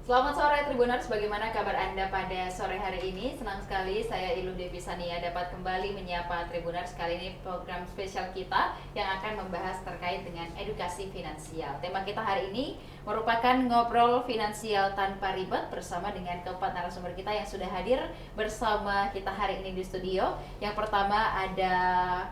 Selamat sore Tribuners, bagaimana kabar Anda pada sore hari ini? Senang sekali saya Ilu Devi Sania dapat kembali menyapa Tribuners. Kali ini program spesial kita yang akan membahas terkait dengan edukasi finansial. Tema kita hari ini merupakan ngobrol finansial tanpa ribet bersama dengan keempat narasumber kita yang sudah hadir bersama kita hari ini di studio. Yang pertama ada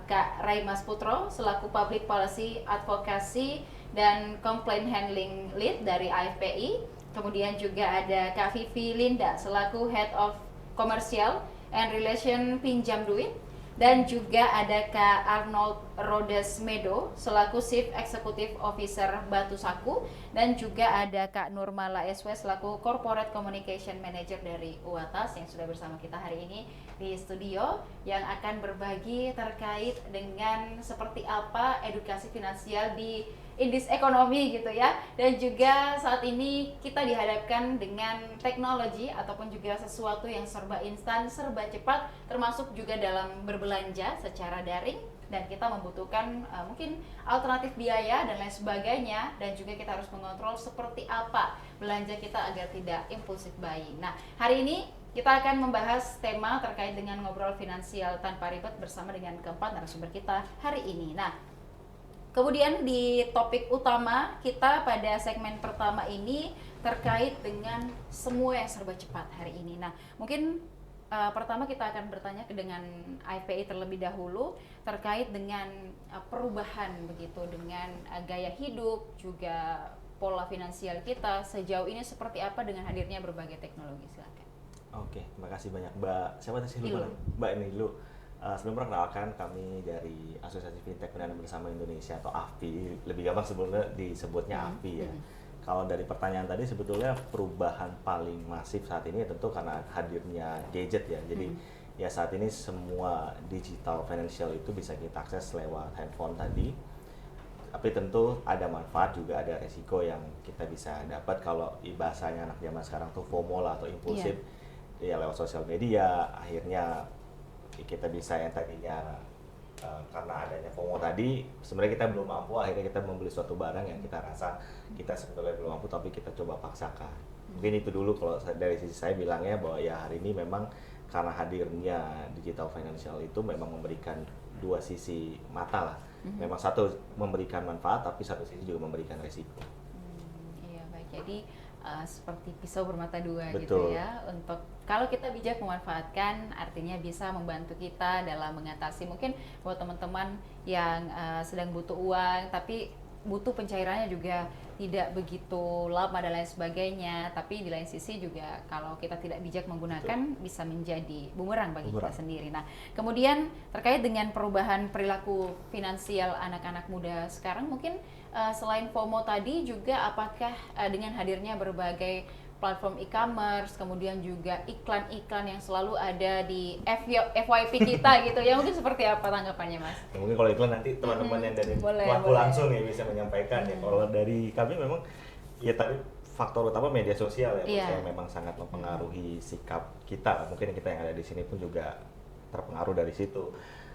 Kak Raimas Putro selaku Public Policy Advocacy dan Complaint Handling Lead dari AFPI. Kemudian juga ada Kak Vivi Linda selaku Head of Commercial and Relation Pinjam Duit. Dan juga ada Kak Arnold Rhodes Medo selaku Chief Executive Officer Batu Saku. Dan juga ada Kak Nurmala SW selaku Corporate Communication Manager dari UATAS yang sudah bersama kita hari ini di studio, yang akan berbagi terkait dengan seperti apa edukasi finansial di indis ekonomi gitu ya. Dan juga saat ini kita dihadapkan dengan teknologi ataupun juga sesuatu yang serba instan, serba cepat, termasuk juga dalam berbelanja secara daring, dan kita membutuhkan mungkin alternatif biaya dan lain sebagainya, dan juga kita harus mengontrol seperti apa belanja kita agar tidak impulsif buying. Nah, hari ini kita akan membahas tema terkait dengan ngobrol finansial tanpa ribet bersama dengan keempat narasumber kita hari ini. Nah, kemudian di topik utama kita pada segmen pertama ini terkait dengan semua yang serba cepat hari ini. Nah, mungkin pertama kita akan bertanya dengan AFPI terlebih dahulu terkait dengan perubahan begitu dengan gaya hidup, juga pola finansial kita sejauh ini seperti apa dengan hadirnya berbagai teknologi. Silakan. Oke, terima kasih banyak Mbak. Siapa tadi lupa? Mbak ini dulu. Sebelum perkenalkan, kami dari Asosiasi Fintech Pendanaan Bersama Indonesia atau AFPI, lebih gampang sebetulnya disebutnya AFPI ya. Kalau dari pertanyaan tadi, sebetulnya perubahan paling masif saat ini tentu karena hadirnya gadget ya. Jadi ya saat ini semua digital financial itu bisa kita akses lewat handphone tadi. Tapi tentu ada manfaat juga ada resiko yang kita bisa dapat kalau bahasanya anak zaman sekarang tuh FOMO lah atau impulsif. Ya lewat sosial media, akhirnya kita bisa yang tadinya karena adanya FOMO tadi sebenarnya kita belum mampu, akhirnya kita membeli suatu barang yang kita rasa kita sebetulnya belum mampu tapi kita coba paksakan. Mungkin itu dulu kalau dari sisi saya bilangnya, bahwa ya hari ini memang karena hadirnya digital financial itu memang memberikan dua sisi mata lah. Memang satu memberikan manfaat tapi satu sisi juga memberikan resiko. Iya baik, jadi seperti pisau bermata dua. Betul. Gitu ya. Untuk kalau kita bijak memanfaatkan, artinya bisa membantu kita dalam mengatasi mungkin buat teman-teman yang sedang butuh uang tapi butuh pencairannya juga tidak begitu lama dan lain sebagainya. Tapi di lain sisi juga kalau kita tidak bijak menggunakan, bisa menjadi bumerang bagi kita sendiri. Nah, kemudian terkait dengan perubahan perilaku finansial anak-anak muda sekarang, mungkin selain FOMO tadi juga apakah dengan hadirnya berbagai platform e-commerce, kemudian juga iklan-iklan yang selalu ada di FYP kita gitu ya, mungkin seperti apa tanggapannya Mas? Ya, mungkin kalau iklan nanti teman-teman yang dari pelaku langsung ya bisa menyampaikan ya. Kalau dari kami memang ya tadi faktor utama media sosial ya, yang memang sangat mempengaruhi sikap kita. Mungkin kita yang ada di sini pun juga terpengaruh dari situ.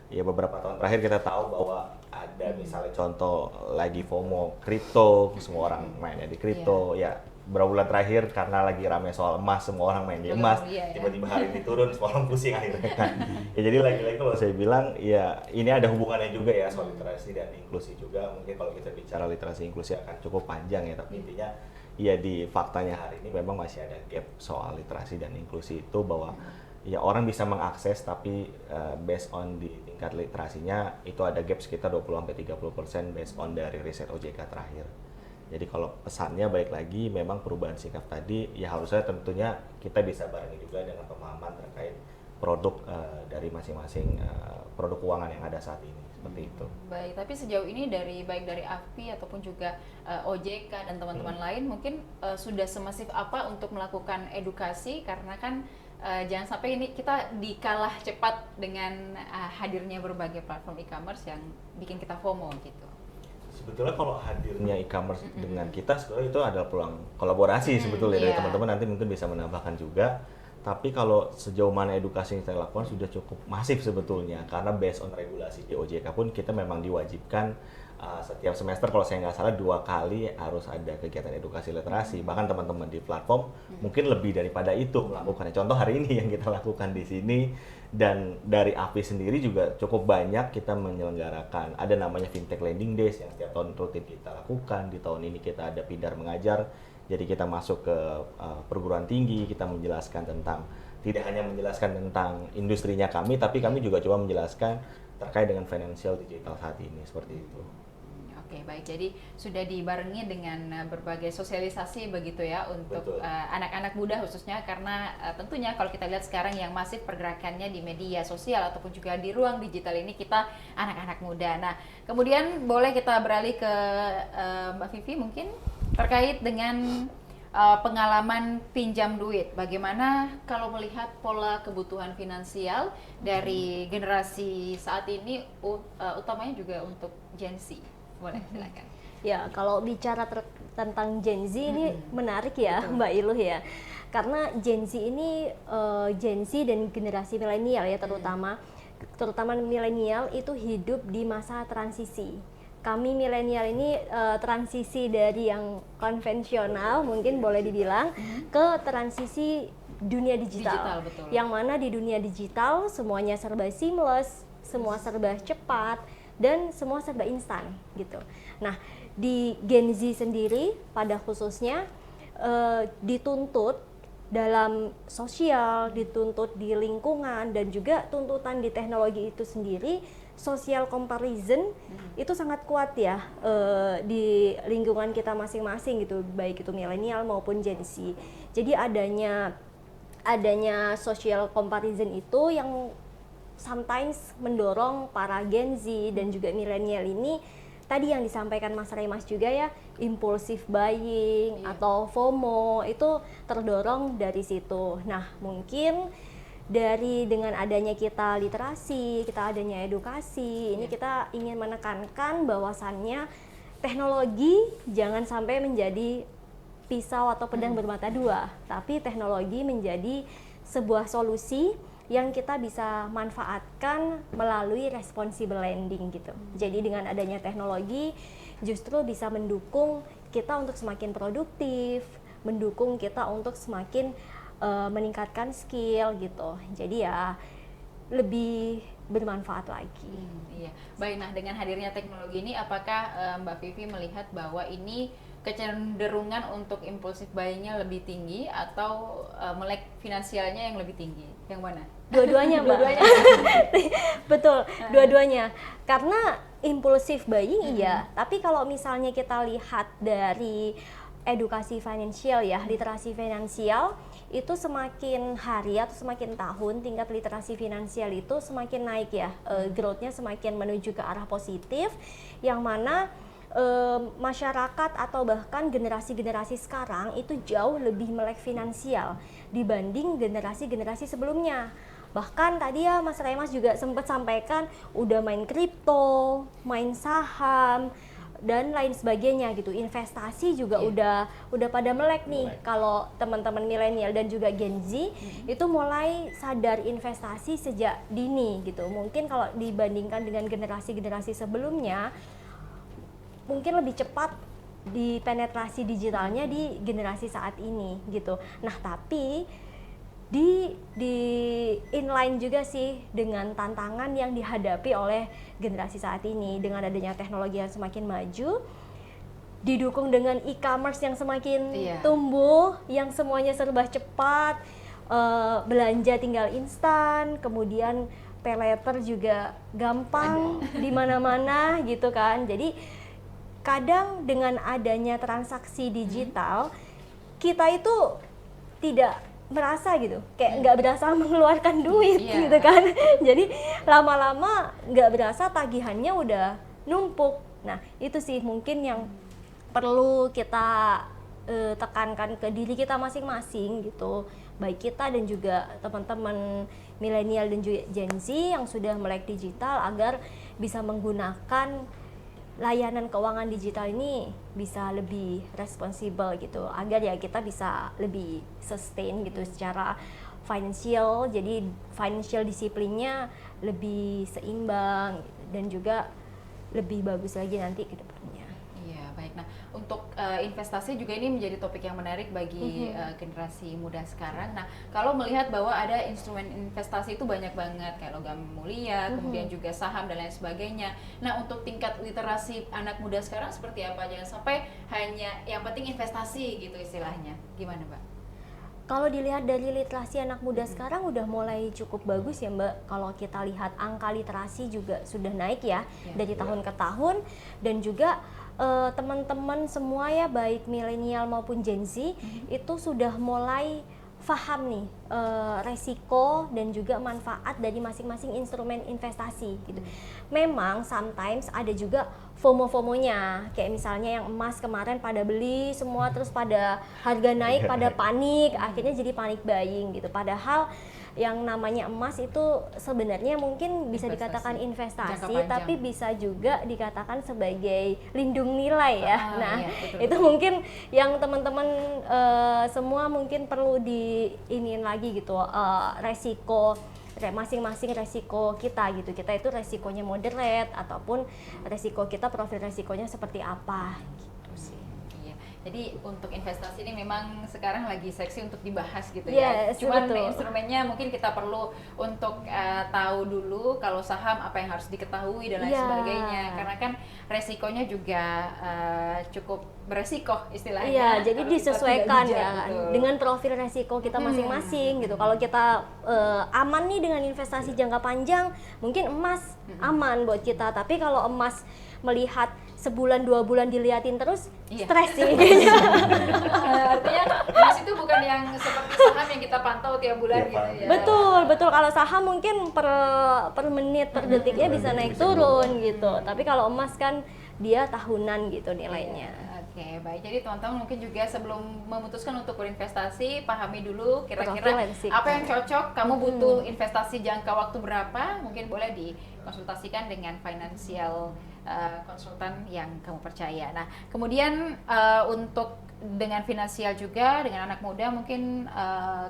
Ya beberapa tahun terakhir kita tahu bahwa ada misalnya contoh lagi FOMO kripto, semua orang mainnya di kripto. Ya beberapa bulan terakhir karena lagi rame soal emas, semua orang main di emas. Tiba-tiba hari ini turun, semua orang pusing akhirnya kan. Ya jadi lagi-lagi kalau saya bilang ya ini ada hubungannya juga ya soal literasi dan inklusi juga. Mungkin kalau kita bicara literasi inklusi akan cukup panjang ya, tapi intinya ya di faktanya hari ini memang masih ada gap soal literasi dan inklusi itu, bahwa ya orang bisa mengakses tapi based on di tingkat literasinya itu ada gap sekitar 20-30% based on dari riset OJK terakhir. Jadi kalau pesannya balik lagi memang perubahan sikap tadi ya harusnya tentunya kita bisa barengi juga dengan pemahaman terkait produk dari masing-masing produk keuangan yang ada saat ini, seperti itu. Baik, tapi sejauh ini baik dari AFPI ataupun juga OJK dan teman-teman lain mungkin sudah semasif apa untuk melakukan edukasi, karena kan jangan sampai ini kita dikalah cepat dengan hadirnya berbagai platform e-commerce yang bikin kita FOMO gitu. Sebetulnya kalau hadirnya e-commerce dengan kita, sebetulnya itu adalah peluang kolaborasi sebetulnya dari teman-teman, nanti mungkin bisa menambahkan juga. Tapi kalau sejauh mana edukasi yang kita lakukan sudah cukup masif sebetulnya, karena based on regulasi di OJK pun kita memang diwajibkan setiap semester kalau saya nggak salah 2 kali harus ada kegiatan edukasi literasi. Bahkan teman-teman di platform mungkin lebih daripada itu melakukannya. Contoh hari ini yang kita lakukan di sini, dan dari API sendiri juga cukup banyak kita menyelenggarakan. Ada namanya Fintech Lending Days yang setiap tahun rutin kita lakukan. Di tahun ini kita ada Pindar Mengajar. Jadi kita masuk ke perguruan tinggi, kita menjelaskan tentang, tidak hanya menjelaskan tentang industrinya kami, tapi kami juga coba menjelaskan terkait dengan financial digital saat ini, seperti itu. Oke, baik. Jadi sudah dibarengi dengan berbagai sosialisasi begitu ya untuk anak-anak muda khususnya, karena tentunya kalau kita lihat sekarang yang masif pergerakannya di media sosial ataupun juga di ruang digital ini kita anak-anak muda. Nah, kemudian boleh kita beralih ke Mbak Vivi mungkin terkait dengan pengalaman pinjam duit. Bagaimana kalau melihat pola kebutuhan finansial dari generasi saat ini, utamanya juga untuk Gen Z? Boleh, silakan. Ya, kalau bicara tentang Gen Z ini menarik ya, betul, Mbak Iluh ya. Karena Gen Z ini Gen Z dan generasi milenial ya terutama milenial itu hidup di masa transisi. Kami milenial ini transisi dari yang konvensional mungkin boleh dibilang ke transisi dunia digital betul. Yang mana di dunia digital semuanya serba seamless, semua serba cepat, dan semua serba instan gitu. Nah, di Gen Z sendiri pada khususnya dituntut dalam sosial, dituntut di lingkungan, dan juga tuntutan di teknologi itu sendiri, social comparison itu sangat kuat ya di lingkungan kita masing-masing gitu, baik itu milenial maupun Gen Z. Jadi adanya social comparison itu yang sometimes mendorong para Gen Z dan juga milenial ini tadi yang disampaikan Mas Remas juga ya, impulsive buying atau FOMO itu terdorong dari situ. Nah, mungkin dengan adanya kita literasi, kita adanya edukasi, ini kita ingin menekankan bahwasannya teknologi jangan sampai menjadi pisau atau pedang bermata dua, tapi teknologi menjadi sebuah solusi yang kita bisa manfaatkan melalui responsible lending gitu. Jadi dengan adanya teknologi justru bisa mendukung kita untuk semakin produktif, mendukung kita untuk semakin meningkatkan skill gitu. Jadi ya lebih bermanfaat lagi. Iya. Baik, nah dengan hadirnya teknologi ini apakah Mbak Vivi melihat bahwa ini kecenderungan untuk impulsif buying-nya lebih tinggi atau melek finansialnya yang lebih tinggi? Yang mana? Dua-duanya, Mbak. Betul, dua-duanya. Karena impulsif buying iya, tapi kalau misalnya kita lihat dari edukasi finansial ya, literasi finansial itu semakin hari atau semakin tahun tingkat literasi finansial itu semakin naik ya, growth-nya semakin menuju ke arah positif, yang mana masyarakat atau bahkan generasi-generasi sekarang itu jauh lebih melek finansial dibanding generasi-generasi sebelumnya. Bahkan tadi ya Mas Remas juga sempat sampaikan udah main kripto, main saham dan lain sebagainya gitu. Investasi juga udah pada melek nih. Kalau teman-teman milenial dan juga Gen Z itu mulai sadar investasi sejak dini gitu. Mungkin kalau dibandingkan dengan generasi-generasi sebelumnya mungkin lebih cepat di penetrasi digitalnya di generasi saat ini gitu. Nah, tapi di inline juga sih dengan tantangan yang dihadapi oleh generasi saat ini dengan adanya teknologi yang semakin maju, didukung dengan e-commerce yang semakin tumbuh, yang semuanya serba cepat, belanja tinggal instan, kemudian pay later juga gampang di mana-mana gitu kan. Jadi kadang dengan adanya transaksi digital kita itu tidak merasa gitu, kayak nggak berasa mengeluarkan duit gitu kan. Jadi lama-lama nggak berasa tagihannya udah numpuk. Nah itu sih mungkin yang perlu kita tekankan ke diri kita masing-masing gitu, baik kita dan juga teman-teman milenial dan juga Gen Z yang sudah melek digital, agar bisa menggunakan layanan keuangan digital ini bisa lebih responsibel gitu, agar ya kita bisa lebih sustain gitu secara financial, jadi financial disiplinnya lebih seimbang gitu, dan juga lebih bagus lagi nanti ke depannya. Iya, baik. Nah, untuk investasi juga ini menjadi topik yang menarik bagi generasi muda sekarang. Nah, kalau melihat bahwa ada instrumen investasi itu banyak banget, kayak logam mulia, kemudian juga saham dan lain sebagainya. Nah, untuk tingkat literasi anak muda sekarang seperti apa? Jangan sampai hanya yang penting investasi gitu istilahnya. Gimana, Mbak? Kalau dilihat dari literasi anak muda sekarang udah mulai cukup bagus ya Mbak. Kalau kita lihat angka literasi juga sudah naik ya dari tahun ke tahun, dan juga teman-teman semua ya, baik milenial maupun Gen Z itu sudah mulai paham nih resiko dan juga manfaat dari masing-masing instrumen investasi gitu. Memang sometimes ada juga FOMO-FOMO-nya, kayak misalnya yang emas kemarin pada beli semua, terus pada harga naik pada panik, akhirnya jadi panik buying gitu. Padahal yang namanya emas itu sebenarnya mungkin bisa dikatakan investasi, tapi bisa juga dikatakan sebagai lindung nilai ya. Nah, iya, itu mungkin yang teman-teman semua mungkin perlu diinin lagi gitu, resiko masing-masing resiko kita gitu. Kita itu resikonya moderate ataupun resiko kita, profil resikonya seperti apa gitu sih. Jadi untuk investasi ini memang sekarang lagi seksi untuk dibahas gitu ya. Cuman instrumennya mungkin kita perlu untuk tahu dulu kalau saham apa yang harus diketahui dan lain sebagainya. Karena kan resikonya juga cukup beresiko istilahnya. Iya, jadi disesuaikan ya dengan profil resiko kita masing-masing gitu. Kalau kita aman nih dengan investasi jangka panjang, mungkin emas aman buat kita. Tapi kalau emas melihat sebulan 2 bulan diliatin terus, stres sih. Artinya emas itu bukan yang seperti saham yang kita pantau tiap bulan gitu ya. Betul. Kalau saham mungkin per menit, per detiknya bisa naik turun gitu. Tapi kalau emas kan dia tahunan gitu nilainya. Oke, baik. Jadi teman-teman mungkin juga sebelum memutuskan untuk berinvestasi, pahami dulu kira-kira apa yang cocok. Kamu butuh investasi jangka waktu berapa? Mungkin boleh dikonsultasikan dengan financial konsultan yang kamu percaya. Nah, kemudian untuk dengan finansial juga, dengan anak muda, mungkin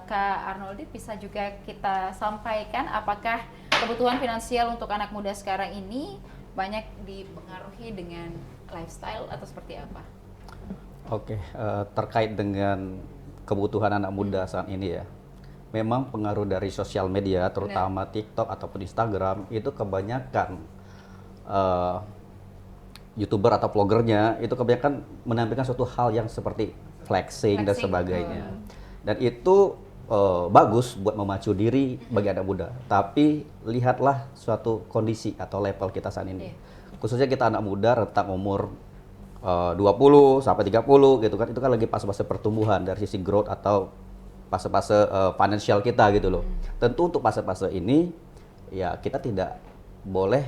Kak Arnoldi bisa juga kita sampaikan apakah kebutuhan finansial untuk anak muda sekarang ini banyak dipengaruhi dengan lifestyle atau seperti apa? Oke, terkait dengan kebutuhan anak muda saat ini ya, memang pengaruh dari sosial media, terutama TikTok ataupun Instagram, itu kebanyakan YouTuber atau vloggernya itu kebanyakan menampilkan suatu hal yang seperti flexing dan sebagainya. Dan itu bagus buat memacu diri bagi anak muda. Tapi lihatlah suatu kondisi atau level kita saat ini. Khususnya kita anak muda rentang umur 20 sampai 30 gitu kan, itu kan lagi fase-fase pertumbuhan dari sisi growth atau fase-fase financial kita gitu loh. Tentu untuk fase-fase ini ya kita tidak boleh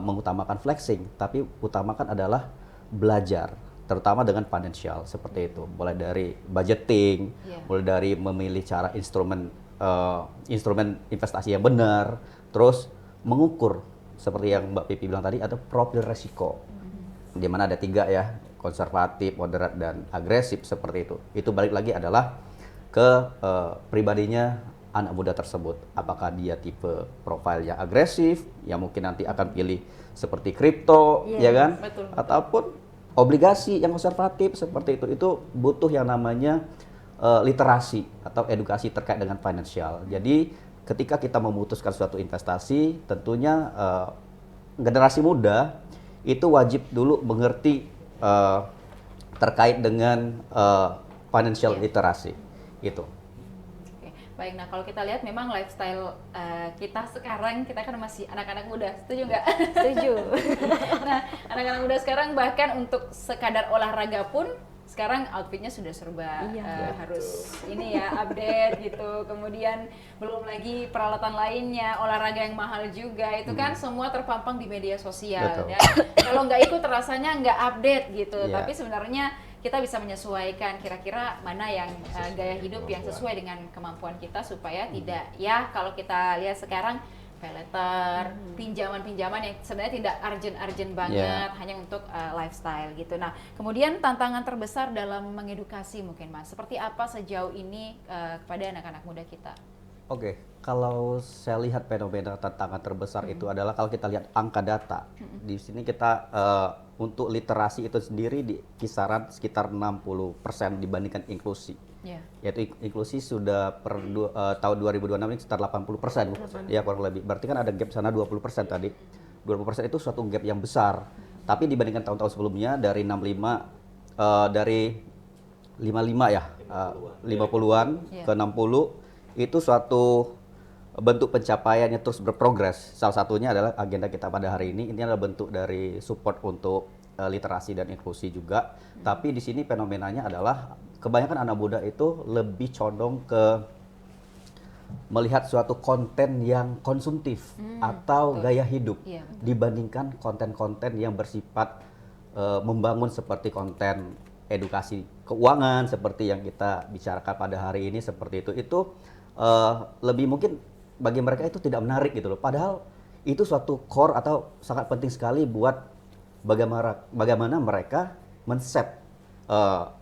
mengutamakan flexing, tapi utamakan adalah belajar, terutama dengan financial seperti itu. Mulai dari budgeting, mulai dari memilih cara instrumen investasi yang benar, terus mengukur seperti yang Mbak Pipi bilang tadi, ada profil resiko. Di mana ada 3 ya, konservatif, moderat, dan agresif seperti itu. Itu balik lagi adalah ke pribadinya anak muda tersebut. Apakah dia tipe profil yang agresif, yang mungkin nanti akan pilih seperti kripto, ya kan? Betul. Ataupun obligasi yang konservatif seperti itu. Itu butuh yang namanya literasi atau edukasi terkait dengan financial. Jadi ketika kita memutuskan suatu investasi, tentunya generasi muda itu wajib dulu mengerti terkait dengan financial literasi itu. Baik, nah kalau kita lihat memang lifestyle kita sekarang, kita kan masih anak-anak muda, setuju nggak? Setuju. Nah, anak-anak muda sekarang bahkan untuk sekadar olahraga pun sekarang outfitnya sudah serba harus ini ya, update gitu. Kemudian belum lagi peralatan lainnya, olahraga yang mahal juga, itu kan semua terpampang di media sosial. Ya. Kalau nggak ikut rasanya nggak update gitu, tapi sebenarnya kita bisa menyesuaikan kira-kira mana yang gaya hidup yang sesuai dengan kemampuan kita supaya tidak ya kalau kita lihat sekarang pay letter, pinjaman-pinjaman yang sebenarnya tidak urgent banget, hanya untuk lifestyle gitu. Nah, kemudian tantangan terbesar dalam mengedukasi mungkin Mas, seperti apa sejauh ini kepada anak-anak muda kita? Oke, kalau saya lihat fenomena tantangan terbesar itu adalah kalau kita lihat angka data. Di sini kita untuk literasi itu sendiri di kisaran sekitar 60% dibandingkan inklusi. Yaitu inklusi sudah tahun 2026 ini sekitar 80%, ya kurang lebih. Berarti kan ada gap sana 20% tadi. 20% itu suatu gap yang besar. Tapi dibandingkan tahun-tahun sebelumnya dari 55 ya, 50-an ke 60 itu suatu bentuk pencapaiannya terus berprogres. Salah satunya adalah agenda kita pada hari ini adalah bentuk dari support untuk literasi dan inklusi juga. Tapi di sini fenomenanya adalah kebanyakan anak muda itu lebih condong ke melihat suatu konten yang konsumtif atau gaya hidup dibandingkan konten-konten yang bersifat membangun seperti konten edukasi keuangan seperti yang kita bicarakan pada hari ini seperti itu lebih mungkin bagi mereka itu tidak menarik gitu loh. Padahal itu suatu core atau sangat penting sekali buat bagaimana mereka men-set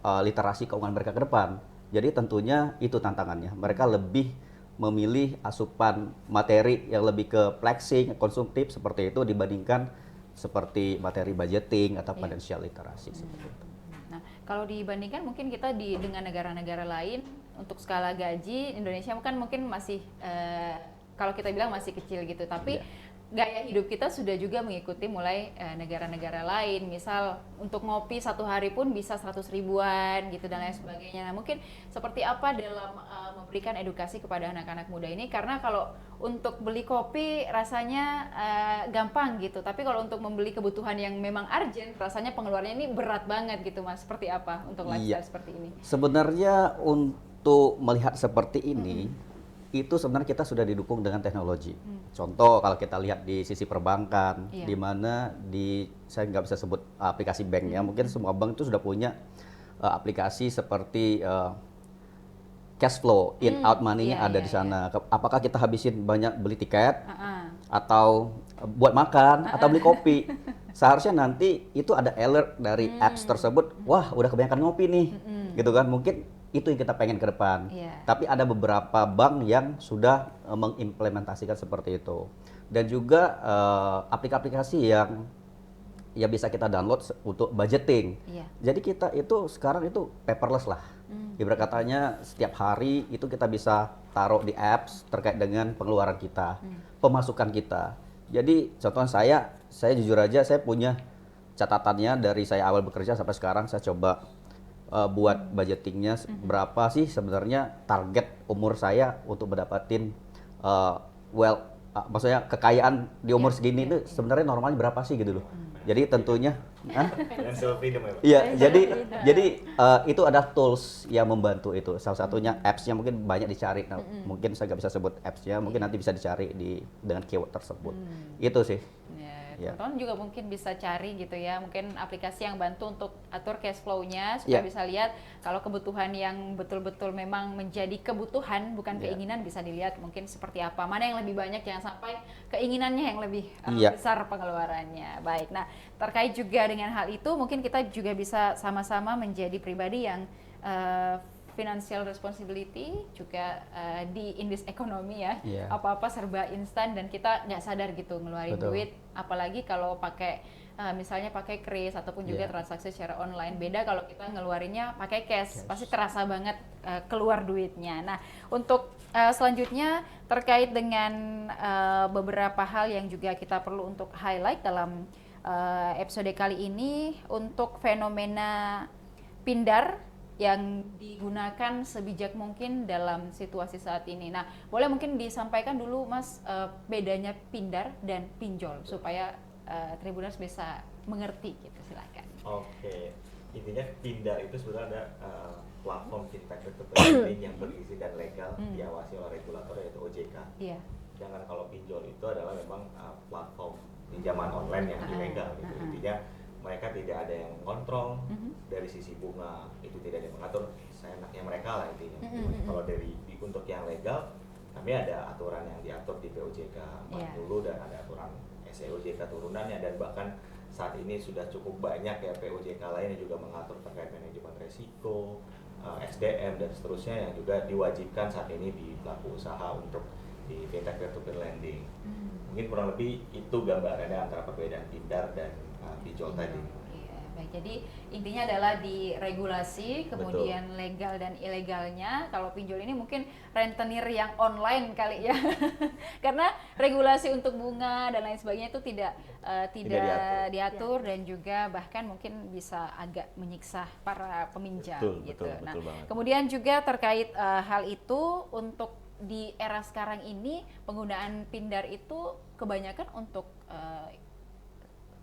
literasi keuangan mereka ke depan. Jadi tentunya itu tantangannya. Mereka lebih memilih asupan materi yang lebih ke flexing, konsumtif seperti itu dibandingkan seperti materi budgeting atau financial literasi seperti itu. Nah, kalau dibandingkan mungkin kita dengan negara-negara lain untuk skala gaji Indonesia kan mungkin masih kalau kita bilang masih kecil gitu, tapi gaya hidup kita sudah juga mengikuti mulai negara-negara lain. Misal untuk ngopi satu hari pun bisa 100 ribuan gitu dan lain sebagainya. Nah, mungkin seperti apa dalam memberikan edukasi kepada anak-anak muda ini, karena kalau untuk beli kopi rasanya gampang gitu, tapi kalau untuk membeli kebutuhan yang memang urgent rasanya pengeluarannya ini berat banget gitu Mas. Seperti apa untuk lifestyle seperti ini? Sebenarnya untuk melihat seperti ini itu sebenarnya kita sudah didukung dengan teknologi. Contoh kalau kita lihat di sisi perbankan, di mana saya nggak bisa sebut aplikasi banknya, mungkin semua bank itu sudah punya aplikasi seperti cash flow, in out money-nya ada di sana. Apakah kita habisin banyak beli tiket, atau buat makan, atau beli kopi? Seharusnya nanti itu ada alert dari apps tersebut, wah udah kebanyakan ngopi nih, gitu kan? Mungkin itu yang kita pengen ke depan. Tapi ada beberapa bank yang sudah mengimplementasikan seperti itu. Dan juga aplikasi yang bisa kita download untuk budgeting. Jadi kita itu sekarang itu paperless lah. Ibarat katanya setiap hari itu kita bisa taruh di apps terkait dengan pengeluaran kita, pemasukan kita. Jadi contohnya saya jujur aja saya punya catatannya dari saya awal bekerja sampai sekarang saya coba buat budgetingnya berapa sih sebenarnya target umur saya untuk mendapatin maksudnya kekayaan di umur segini itu sebenarnya normalnya berapa sih gitu loh. Jadi tentunya jadi itu ada tools yang membantu itu. Salah satunya apps-nya mungkin banyak dicari. Nah, mungkin saya nggak bisa sebut apps-nya, mungkin nanti bisa dicari dengan keyword tersebut. Itu sih. Teman-teman juga mungkin bisa cari gitu ya, mungkin aplikasi yang bantu untuk atur cash flow-nya supaya bisa lihat kalau kebutuhan yang betul-betul memang menjadi kebutuhan bukan keinginan bisa dilihat mungkin seperti apa, mana yang lebih banyak, jangan sampai keinginannya yang lebih besar pengeluarannya. Baik, nah terkait juga dengan hal itu mungkin kita juga bisa sama-sama menjadi pribadi yang financial responsibility juga di industri ekonomi ya, apa-apa serba instan dan kita nggak sadar gitu ngeluarin duit, apalagi kalau pakai misalnya pakai kris ataupun juga transaksi secara online. Beda kalau kita ngeluarinnya pakai cash, pasti terasa banget keluar duitnya. Nah untuk selanjutnya terkait dengan beberapa hal yang juga kita perlu untuk highlight dalam episode kali ini, untuk fenomena pindar yang digunakan sebijak mungkin dalam situasi saat ini. Nah, boleh mungkin disampaikan dulu Mas bedanya pindar dan pinjol supaya Tribuners bisa mengerti gitu, silakan. Oke, intinya pindar itu sebenarnya ada platform fintech peer-to-peer yang berisi dan legal diawasi oleh regulator yaitu OJK. Sedangkan kalau pinjol itu adalah memang platform pinjaman online yang ilegal gitu. Intinya mereka tidak ada yang kontrol dari sisi bunga, itu tidak ada yang mengatur, seenaknya mereka lah intinya. Kalau untuk yang legal, kami ada aturan yang diatur di POJK 40 dan ada aturan SEOJK turunannya, dan bahkan saat ini sudah cukup banyak ya POJK lain yang juga mengatur terkait manajemen resiko, SDM dan seterusnya yang juga diwajibkan saat ini di pelaku usaha untuk di fintech peer-to-peer lending. Mungkin kurang lebih itu gambarannya antara perbedaan Pindar dan pinjol tadi. Iya, baik. Jadi intinya adalah di regulasi, kemudian legal dan ilegalnya. Kalau pinjol ini mungkin rentenir yang online kali ya, karena regulasi untuk bunga dan lain sebagainya itu tidak diatur dan juga bahkan mungkin bisa agak menyiksa para peminjam gitu. Nah, kemudian juga terkait hal itu untuk di era sekarang ini penggunaan Pindar itu kebanyakan untuk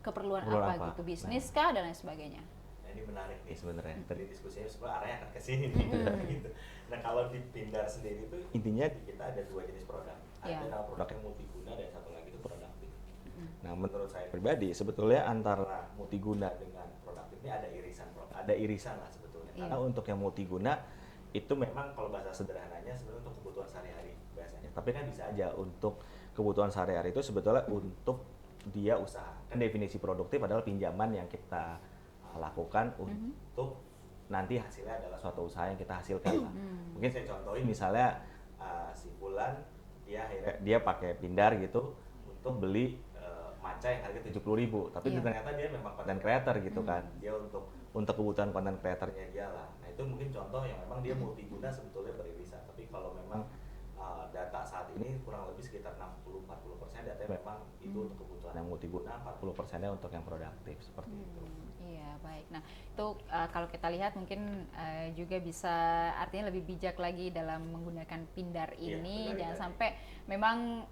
keperluan apa gitu, bisnis kah dan lain sebagainya. Nah, ini menarik nih sebenarnya. Tadi diskusinya sebenarnya arahnya akan ke sini nih. Gitu. Nah, kalau di Pindar sendiri itu intinya kita ada 2 jenis produk. Ada produk yang multiguna dan satu lagi itu produktif. Nah, menurut saya pribadi sebetulnya antara multiguna dengan produktif ini ada irisan lah sebetulnya. Karena untuk yang multiguna itu memang kalau bahasa sederhananya sebenarnya untuk kebutuhan sehari-hari biasanya. Tapi kan bisa aja untuk kebutuhan sehari-hari itu sebetulnya untuk dia usaha. Kan definisi produktif adalah pinjaman yang kita lakukan untuk nanti hasilnya adalah suatu usaha yang kita hasilkan lah. Mungkin saya contohin misalnya si Fulan dia pakai Pindar gitu untuk beli maca yang harga 70.000, tapi ternyata dia memang content creator gitu kan. Dia untuk kebutuhan content creatornya dia lah. Nah, itu mungkin contoh yang memang dia multiguna sebetulnya beririsan. Tapi kalau memang data saat ini kurang lebih sekitar 60-40% datanya memang itu untuk kebutuhan yang multiguna, 40%-nya untuk yang produktif seperti itu. Iya, baik. Nah, itu kalau kita lihat mungkin juga bisa artinya lebih bijak lagi dalam menggunakan Pindar ini. Jangan sampai memang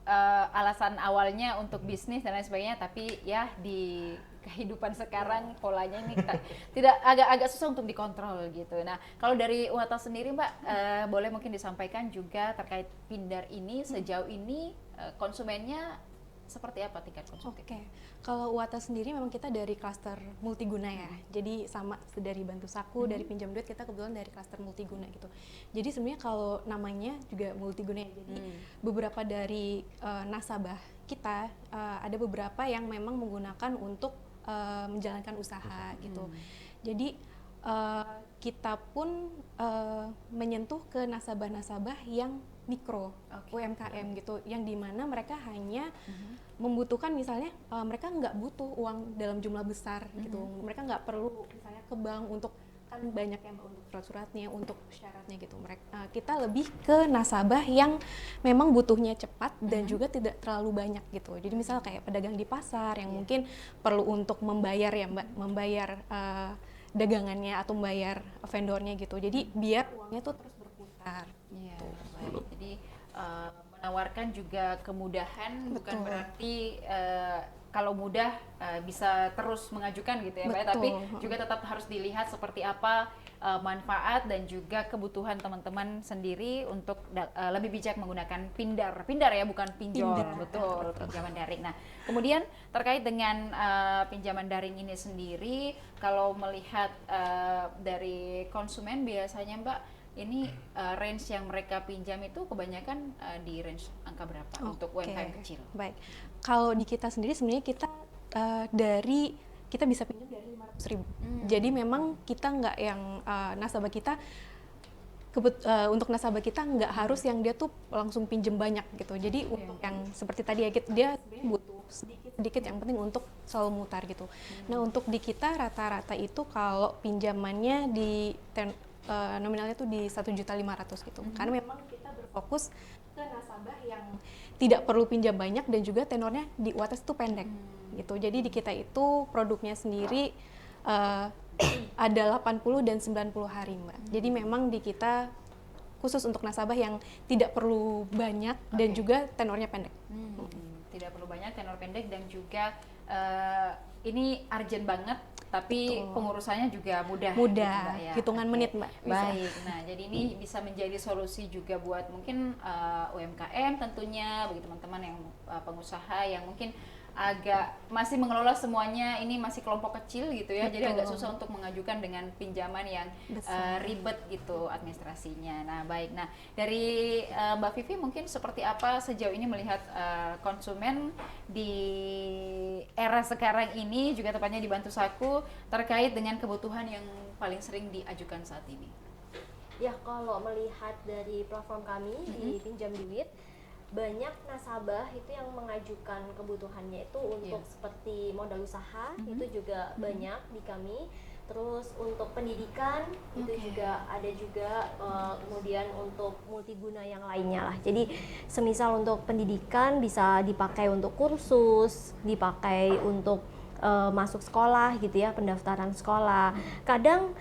alasan awalnya untuk bisnis dan lain sebagainya, tapi ya di kehidupan sekarang polanya ini tidak agak susah untuk dikontrol gitu. Nah, kalau dari Uwata sendiri Mbak, boleh mungkin disampaikan juga terkait Pindar ini sejauh ini konsumennya seperti apa tingkat konsumen? Oke, kalau Uwata sendiri memang kita dari klaster multiguna ya. Jadi sama dari Bantu Saku, dari Pinjam Duit kita kebetulan dari klaster multiguna gitu. Jadi sebenarnya kalau namanya juga multiguna ya. Jadi beberapa dari nasabah kita ada beberapa yang memang menggunakan untuk menjalankan usaha gitu. Jadi kita pun menyentuh ke nasabah-nasabah yang mikro, UMKM gitu, yang dimana mereka hanya membutuhkan misalnya mereka nggak butuh uang dalam jumlah besar gitu, mereka nggak perlu misalnya ke bank untuk kan banyak yang untuk surat-suratnya, untuk syaratnya gitu. Kita lebih ke nasabah yang memang butuhnya cepat dan juga tidak terlalu banyak gitu. Jadi misal kayak pedagang di pasar yang mungkin perlu untuk membayar ya Mbak, membayar dagangannya atau membayar vendornya gitu. Jadi biar uangnya tuh terus berputar. Iya, baik. Jadi menawarkan juga kemudahan. Betul. Bukan berarti kalau mudah bisa terus mengajukan gitu ya Mbak, tapi juga tetap harus dilihat seperti apa manfaat dan juga kebutuhan teman-teman sendiri untuk lebih bijak menggunakan Pindar ya, bukan pinjol. Betul, pinjaman daring. Nah, kemudian terkait dengan pinjaman daring ini sendiri, kalau melihat dari konsumen biasanya Mbak, ini range yang mereka pinjam itu kebanyakan di range angka berapa untuk UMKM kecil? Baik, kalau di kita sendiri sebenarnya kita kita bisa pinjam dari 500.000. Jadi memang kita nggak yang nasabah kita untuk nasabah kita nggak harus yang dia tuh langsung pinjam banyak gitu. Jadi untuk yang seperti tadi ya dia sebenarnya butuh sedikit yang penting untuk selalu mutar gitu. Nah untuk di kita rata-rata itu kalau pinjamannya di nominalnya tuh di 1.500.000 gitu. Karena memang kita berfokus ke nasabah yang tidak perlu pinjam banyak dan juga tenornya di UATES itu pendek gitu. Jadi di kita itu produknya sendiri ada 80 dan 90 hari Mbak. Jadi memang di kita khusus untuk nasabah yang tidak perlu banyak dan juga tenornya pendek. Tidak perlu banyak, tenor pendek dan juga ini urgent banget. Tapi pengurusannya juga mudah gitu, Mbak, ya. Hitungan menit Mbak. Baik, nah jadi ini bisa menjadi solusi juga buat mungkin UMKM tentunya, bagi teman-teman yang pengusaha yang mungkin agak masih mengelola semuanya, ini masih kelompok kecil gitu ya. Jadi agak susah untuk mengajukan dengan pinjaman yang ribet gitu administrasinya. Nah baik, nah dari Mbak Vivi mungkin seperti apa sejauh ini melihat konsumen di era sekarang ini, juga tepatnya di Bantu Saku, terkait dengan kebutuhan yang paling sering diajukan saat ini? Ya kalau melihat dari platform kami di Pinjam Duit, banyak nasabah itu yang mengajukan kebutuhannya itu untuk seperti modal usaha, itu juga banyak di kami. Terus untuk pendidikan itu juga ada juga, kemudian untuk multiguna yang lainnya lah. Jadi semisal untuk pendidikan bisa dipakai untuk kursus, dipakai untuk masuk sekolah gitu ya, pendaftaran sekolah. Kadang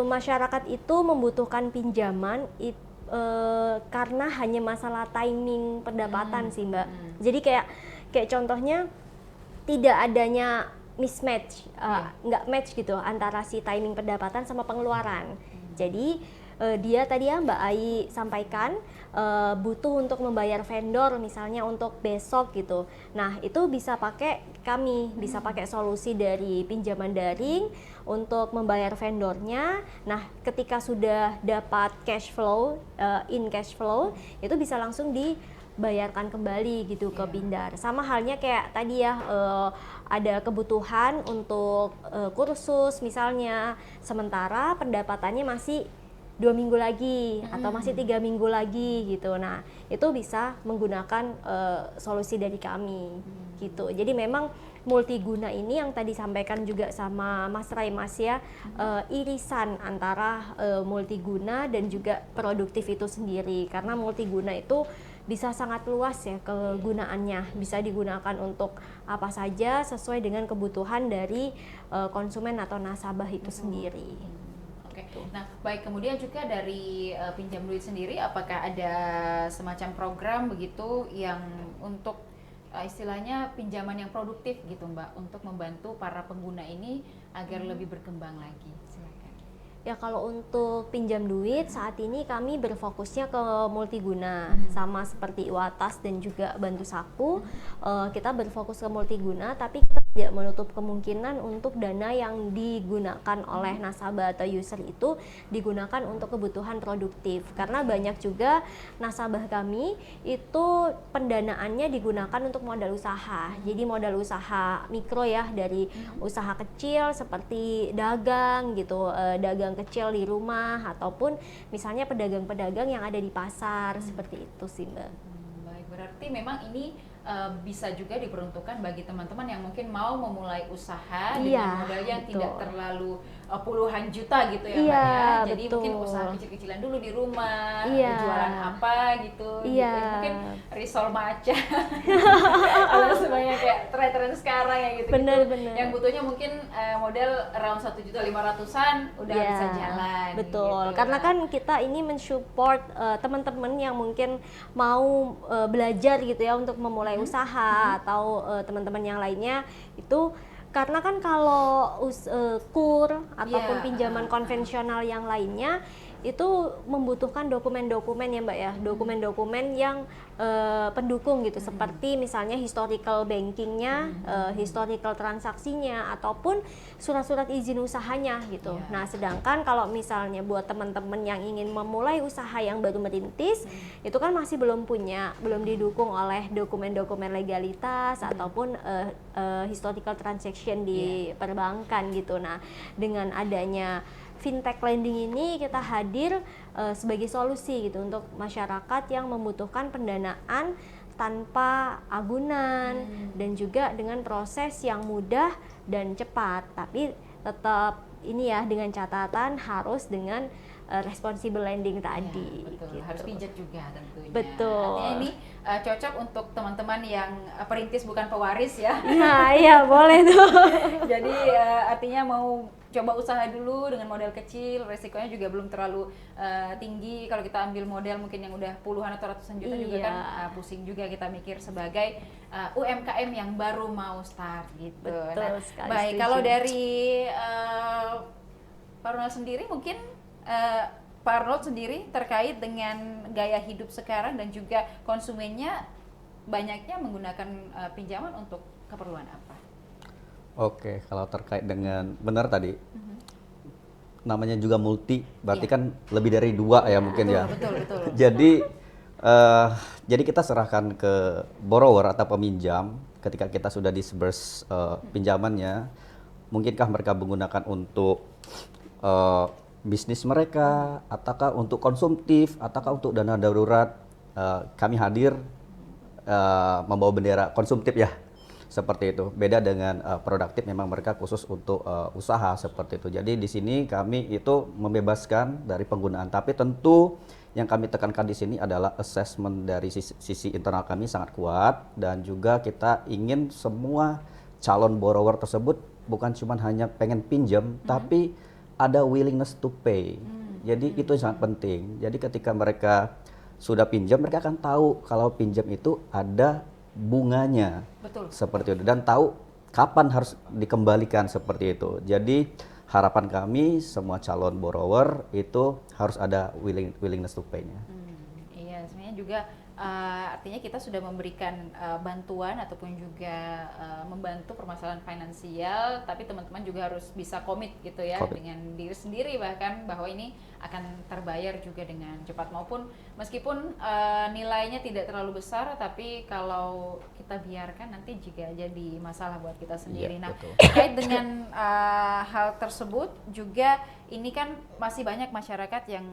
masyarakat itu membutuhkan pinjaman karena hanya masalah timing pendapatan sih Mbak. Jadi kayak contohnya tidak adanya mismatch, nggak match gitu antara si timing pendapatan sama pengeluaran. Jadi dia tadi ya Mbak Ai sampaikan butuh untuk membayar vendor misalnya untuk besok gitu. Nah itu bisa pakai kami, bisa pakai solusi dari pinjaman daring untuk membayar vendornya. Nah ketika sudah dapat cash flow, in cash flow itu bisa langsung dibayarkan kembali gitu ke Pindar. Sama halnya kayak tadi ya, ada kebutuhan untuk kursus misalnya, sementara pendapatannya masih 2 minggu lagi atau masih 3 minggu lagi gitu. Nah itu bisa menggunakan solusi dari kami gitu. Jadi memang multiguna ini yang tadi sampaikan juga sama Mas Raimas ya, irisan antara multiguna dan juga produktif itu sendiri. Karena multiguna itu bisa sangat luas ya kegunaannya, bisa digunakan untuk apa saja sesuai dengan kebutuhan dari konsumen atau nasabah itu sendiri. Nah, baik, kemudian juga dari Pinjam Duit sendiri, apakah ada semacam program begitu yang untuk istilahnya pinjaman yang produktif gitu Mbak, untuk membantu para pengguna ini agar lebih berkembang lagi? Silakan. Ya kalau untuk Pinjam Duit saat ini kami berfokusnya ke multiguna, sama seperti Iwatas dan juga Bantu Saku. Kita berfokus ke multiguna, tapi kita tidak menutup kemungkinan untuk dana yang digunakan oleh nasabah atau user itu digunakan untuk kebutuhan produktif. Karena banyak juga nasabah kami itu pendanaannya digunakan untuk modal usaha. Jadi modal usaha mikro ya, dari usaha kecil seperti dagang gitu, dagang kecil di rumah, ataupun misalnya pedagang-pedagang yang ada di pasar, seperti itu sih Mbak. Baik, berarti memang ini bisa juga diperuntukkan bagi teman-teman yang mungkin mau memulai usaha dengan modal yang tidak terlalu puluhan juta gitu ya Mbak ya. Jadi mungkin usaha kecil-kecilan dulu di rumah, jualan apa gitu, gitu. Mungkin risol matcha atau semuanya kayak tren-tren sekarang ya gitu. Bener. Yang butuhnya mungkin modal around 1.500.000-an udah bisa jalan. Betul, gitu. karena kan kita ini mensupport teman-teman yang mungkin mau belajar gitu ya untuk memulai usaha atau teman-teman yang lainnya itu, karena kan kalau KUR ataupun pinjaman konvensional yang lainnya itu membutuhkan dokumen-dokumen ya Mbak ya, dokumen-dokumen yang pendukung gitu, seperti misalnya historical bankingnya, historical transaksinya, ataupun surat-surat izin usahanya gitu. Nah sedangkan kalau misalnya buat teman-teman yang ingin memulai usaha yang baru merintis, itu kan masih belum didukung oleh dokumen-dokumen legalitas ataupun historical transaction di perbankan gitu. Nah dengan adanya fintech lending ini kita hadir sebagai solusi gitu untuk masyarakat yang membutuhkan pendanaan tanpa agunan dan juga dengan proses yang mudah dan cepat, tapi tetap ini ya dengan catatan harus dengan responsible lending tadi. Betul. Gitu. Harus pijat juga tentunya. Betul. Artinya ini cocok untuk teman-teman yang perintis bukan pewaris ya. Nah iya boleh tuh. Jadi artinya mau coba usaha dulu dengan modal kecil, resikonya juga belum terlalu tinggi. Kalau kita ambil modal mungkin yang udah puluhan atau ratusan juta juga kan pusing juga kita mikir sebagai UMKM yang baru mau start gitu. Betul sekali, baik, setuju. kalau dari Pak Ronald sendiri mungkin Pak Arnold sendiri terkait dengan gaya hidup sekarang dan juga konsumennya banyaknya menggunakan pinjaman untuk keperluan apa? Oke, kalau terkait dengan benar tadi, namanya juga multi, berarti kan lebih dari dua ya mungkin ya. Betul. Jadi kita serahkan ke borrower atau peminjam ketika kita sudah disburse pinjamannya, mungkinkah mereka menggunakan untuk bisnis mereka, ataukah untuk konsumtif, ataukah untuk dana darurat, kami hadir membawa bendera konsumtif ya, seperti itu. Beda dengan produktif, memang mereka khusus untuk usaha seperti itu. Jadi di sini kami itu membebaskan dari penggunaan, tapi tentu yang kami tekankan di sini adalah assessment dari sisi internal kami sangat kuat, dan juga kita ingin semua calon borrower tersebut bukan cuma hanya pengen pinjam, tapi ada willingness to pay. Jadi itu yang sangat penting. Jadi ketika mereka sudah pinjam, mereka akan tahu kalau pinjam itu ada bunganya. Betul. Seperti itu, dan tahu kapan harus dikembalikan seperti itu. Jadi harapan kami semua calon borrower itu harus ada willingness to pay-nya. Iya, sebenarnya juga artinya kita sudah memberikan bantuan ataupun juga membantu permasalahan finansial, tapi teman-teman juga harus bisa komit gitu ya, dengan diri sendiri bahkan bahwa ini akan terbayar juga dengan cepat, maupun meskipun nilainya tidak terlalu besar, tapi kalau kita biarkan nanti juga jadi masalah buat kita sendiri. Nah, terkait dengan hal tersebut juga, ini kan masih banyak masyarakat yang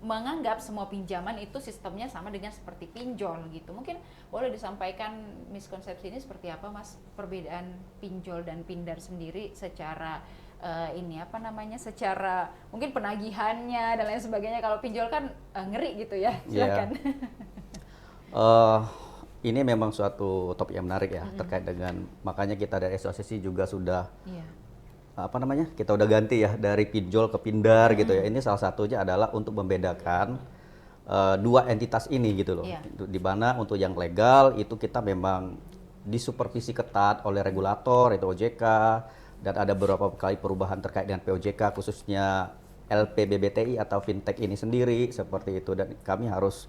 menganggap semua pinjaman itu sistemnya sama dengan seperti pinjol gitu. Mungkin boleh disampaikan miskonsepsi ini seperti apa, Mas? Perbedaan pinjol dan pindar sendiri secara secara mungkin penagihannya dan lain sebagainya. Kalau pinjol kan ngeri gitu ya. Silakan. Ini memang suatu topik yang menarik ya, terkait dengan, makanya kita dari asosiasi juga sudah kita udah ganti ya dari pinjol ke pindar gitu ya. Ini salah satunya adalah untuk membedakan dua entitas ini gitu loh. Di mana untuk yang legal itu kita memang disupervisi ketat oleh regulator, itu OJK, dan ada beberapa kali perubahan terkait dengan POJK, khususnya LPBBTI atau fintech ini sendiri seperti itu, dan kami harus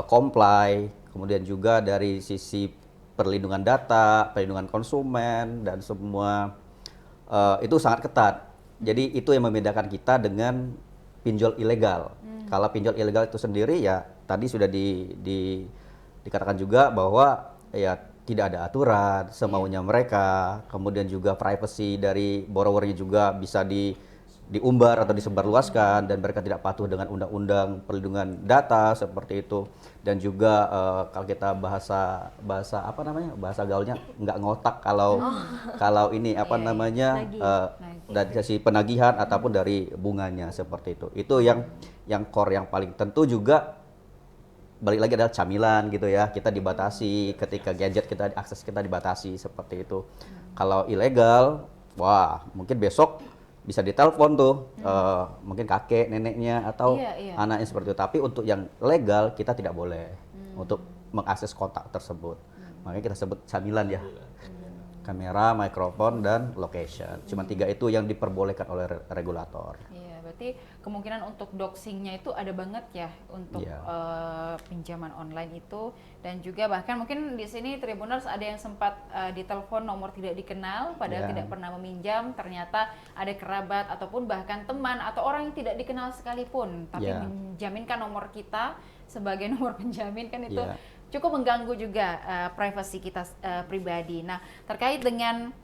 comply. Kemudian juga dari sisi perlindungan data, perlindungan konsumen, dan semua itu sangat ketat. Jadi itu yang membedakan kita dengan pinjol ilegal. Kalau pinjol ilegal itu sendiri ya tadi sudah dikatakan juga bahwa ya tidak ada aturan, semaunya mereka. Kemudian juga privacy dari borrowernya juga bisa diumbar atau disebarluaskan, dan mereka tidak patuh dengan undang-undang perlindungan data seperti itu. Dan juga kalau kita bahasa gaulnya nggak ngotak kalau ini dari sisi penagihan ataupun dari bunganya seperti itu. Itu yang core, yang paling tentu juga balik lagi adalah camilan gitu ya. Kita dibatasi ketika gadget kita, akses kita dibatasi seperti itu. Kalau ilegal, wah mungkin besok bisa ditelepon tuh, mungkin kakek, neneknya, atau anaknya seperti itu. Tapi untuk yang legal kita tidak boleh untuk mengakses kontak tersebut. Makanya kita sebut camilan ya. Kamera, mikrofon, dan location. Cuma 3 itu yang diperbolehkan oleh regulator. Iya, berarti kemungkinan untuk doxingnya itu ada banget ya untuk pinjaman online itu. Dan juga bahkan mungkin di sini Tribuners ada yang sempat ditelepon nomor tidak dikenal, padahal tidak pernah meminjam, ternyata ada kerabat ataupun bahkan teman atau orang yang tidak dikenal sekalipun, tapi menjaminkan nomor kita sebagai nomor penjamin, kan itu cukup mengganggu juga privasi kita pribadi. Nah, terkait dengan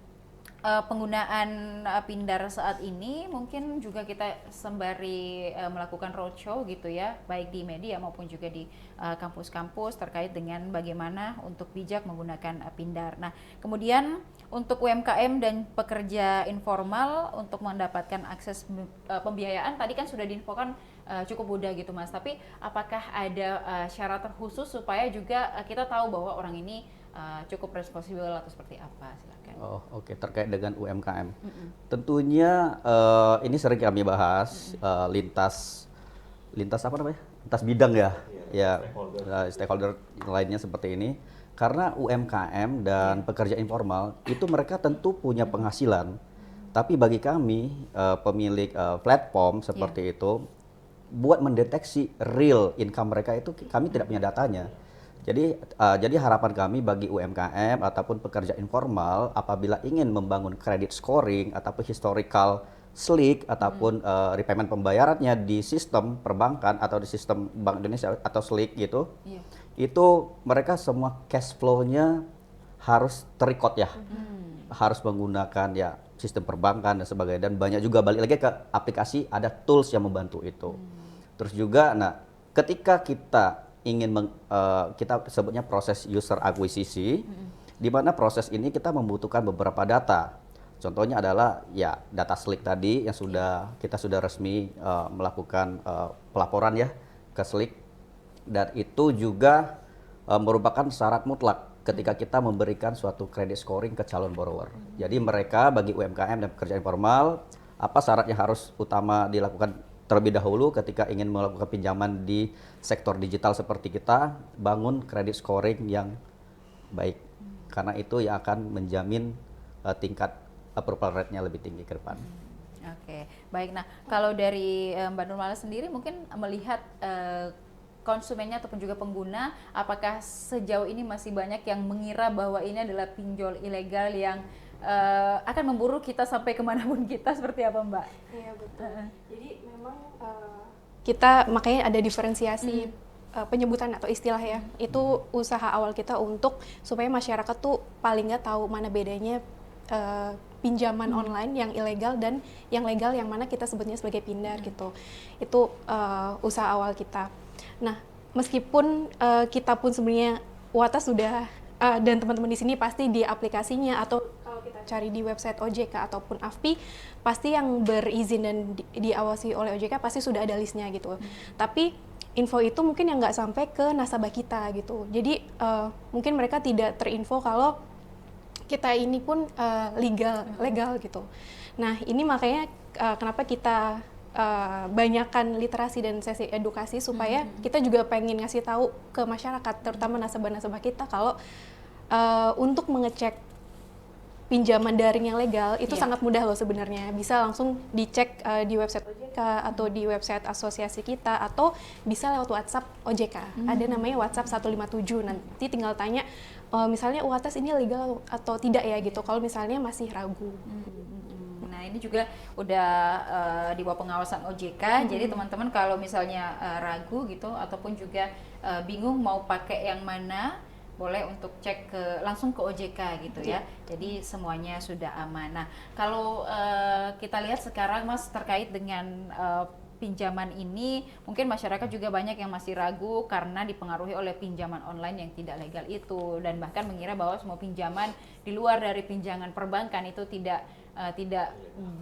penggunaan pindar saat ini, mungkin juga kita sembari melakukan roadshow gitu ya, baik di media maupun juga di kampus-kampus terkait dengan bagaimana untuk bijak menggunakan pindar. Nah, kemudian untuk UMKM dan pekerja informal untuk mendapatkan akses pembiayaan tadi kan sudah diinfokan cukup mudah gitu Mas, tapi apakah ada syarat terkhusus supaya juga kita tahu bahwa orang ini cukup responsibel atau seperti apa? Silakan. Oke. Terkait dengan UMKM, tentunya ini sering kami bahas lintas bidang ya, stakeholder lainnya seperti ini. Karena UMKM dan pekerja informal itu mereka tentu punya penghasilan, tapi bagi kami pemilik platform seperti itu, buat mendeteksi real income mereka itu kami tidak punya datanya. Jadi harapan kami bagi UMKM ataupun pekerja informal apabila ingin membangun credit scoring ataupun historical SLIC ataupun repayment pembayarannya di sistem perbankan atau di sistem Bank Indonesia atau SLIC gitu, itu mereka semua cash flow-nya harus terrecord ya, harus menggunakan ya sistem perbankan dan sebagainya, dan banyak juga balik lagi ke aplikasi, ada tools yang membantu itu. Terus juga, nah ketika kita ingin kita sebutnya proses user akuisisi, di mana proses ini kita membutuhkan beberapa data. Contohnya adalah ya data Slick tadi yang kita sudah resmi melakukan pelaporan ya ke Slick, dan itu juga merupakan syarat mutlak ketika kita memberikan suatu credit scoring ke calon borrower. Jadi mereka bagi UMKM dan pekerja informal, apa syarat yang harus utama dilakukan terlebih dahulu ketika ingin melakukan pinjaman di sektor digital seperti kita, bangun credit scoring yang baik. Karena itu yang akan menjamin tingkat approval rate-nya lebih tinggi ke depan. Oke, baik. Nah, kalau dari Mbak Nurmala sendiri mungkin melihat konsumennya ataupun juga pengguna, apakah sejauh ini masih banyak yang mengira bahwa ini adalah pinjol ilegal yang akan memburu kita sampai kemanapun kita, seperti apa Mbak? Iya betul. Jadi memang kita makanya ada diferensiasi penyebutan atau istilah ya. Itu usaha awal kita untuk supaya masyarakat tuh paling nggak tahu mana bedanya pinjaman online yang ilegal dan yang legal, yang mana kita sebutnya sebagai pindar gitu. Itu usaha awal kita. Nah, meskipun kita pun sebenarnya Watas sudah dan teman-teman di sini pasti di aplikasinya atau kalau kita cari di website OJK ataupun AFPI, pasti yang berizin dan diawasi oleh OJK pasti sudah ada listnya gitu. Tapi info itu mungkin yang nggak sampai ke nasabah kita gitu. Jadi mungkin mereka tidak terinfo kalau kita ini pun legal gitu. Nah, ini makanya kenapa kita banyakkan literasi dan sesi edukasi supaya kita juga pengen ngasih tahu ke masyarakat, terutama nasabah-nasabah kita, kalau untuk mengecek pinjaman daring yang legal itu sangat mudah loh sebenarnya. Bisa langsung dicek di website OJK atau di website asosiasi kita, atau bisa lewat WhatsApp OJK. Ada namanya WhatsApp 157. Nanti tinggal tanya misalnya UATAS ini legal atau tidak ya gitu, kalau misalnya masih ragu. Nah, ini juga udah di bawah pengawasan OJK. Jadi teman-teman kalau misalnya ragu gitu ataupun juga bingung mau pakai yang mana, boleh untuk cek langsung ke OJK gitu ya. Jadi semuanya sudah aman. Nah, kalau kita lihat sekarang Mas terkait dengan pinjaman ini, mungkin masyarakat juga banyak yang masih ragu karena dipengaruhi oleh pinjaman online yang tidak legal itu, dan bahkan mengira bahwa semua pinjaman di luar dari pinjaman perbankan itu tidak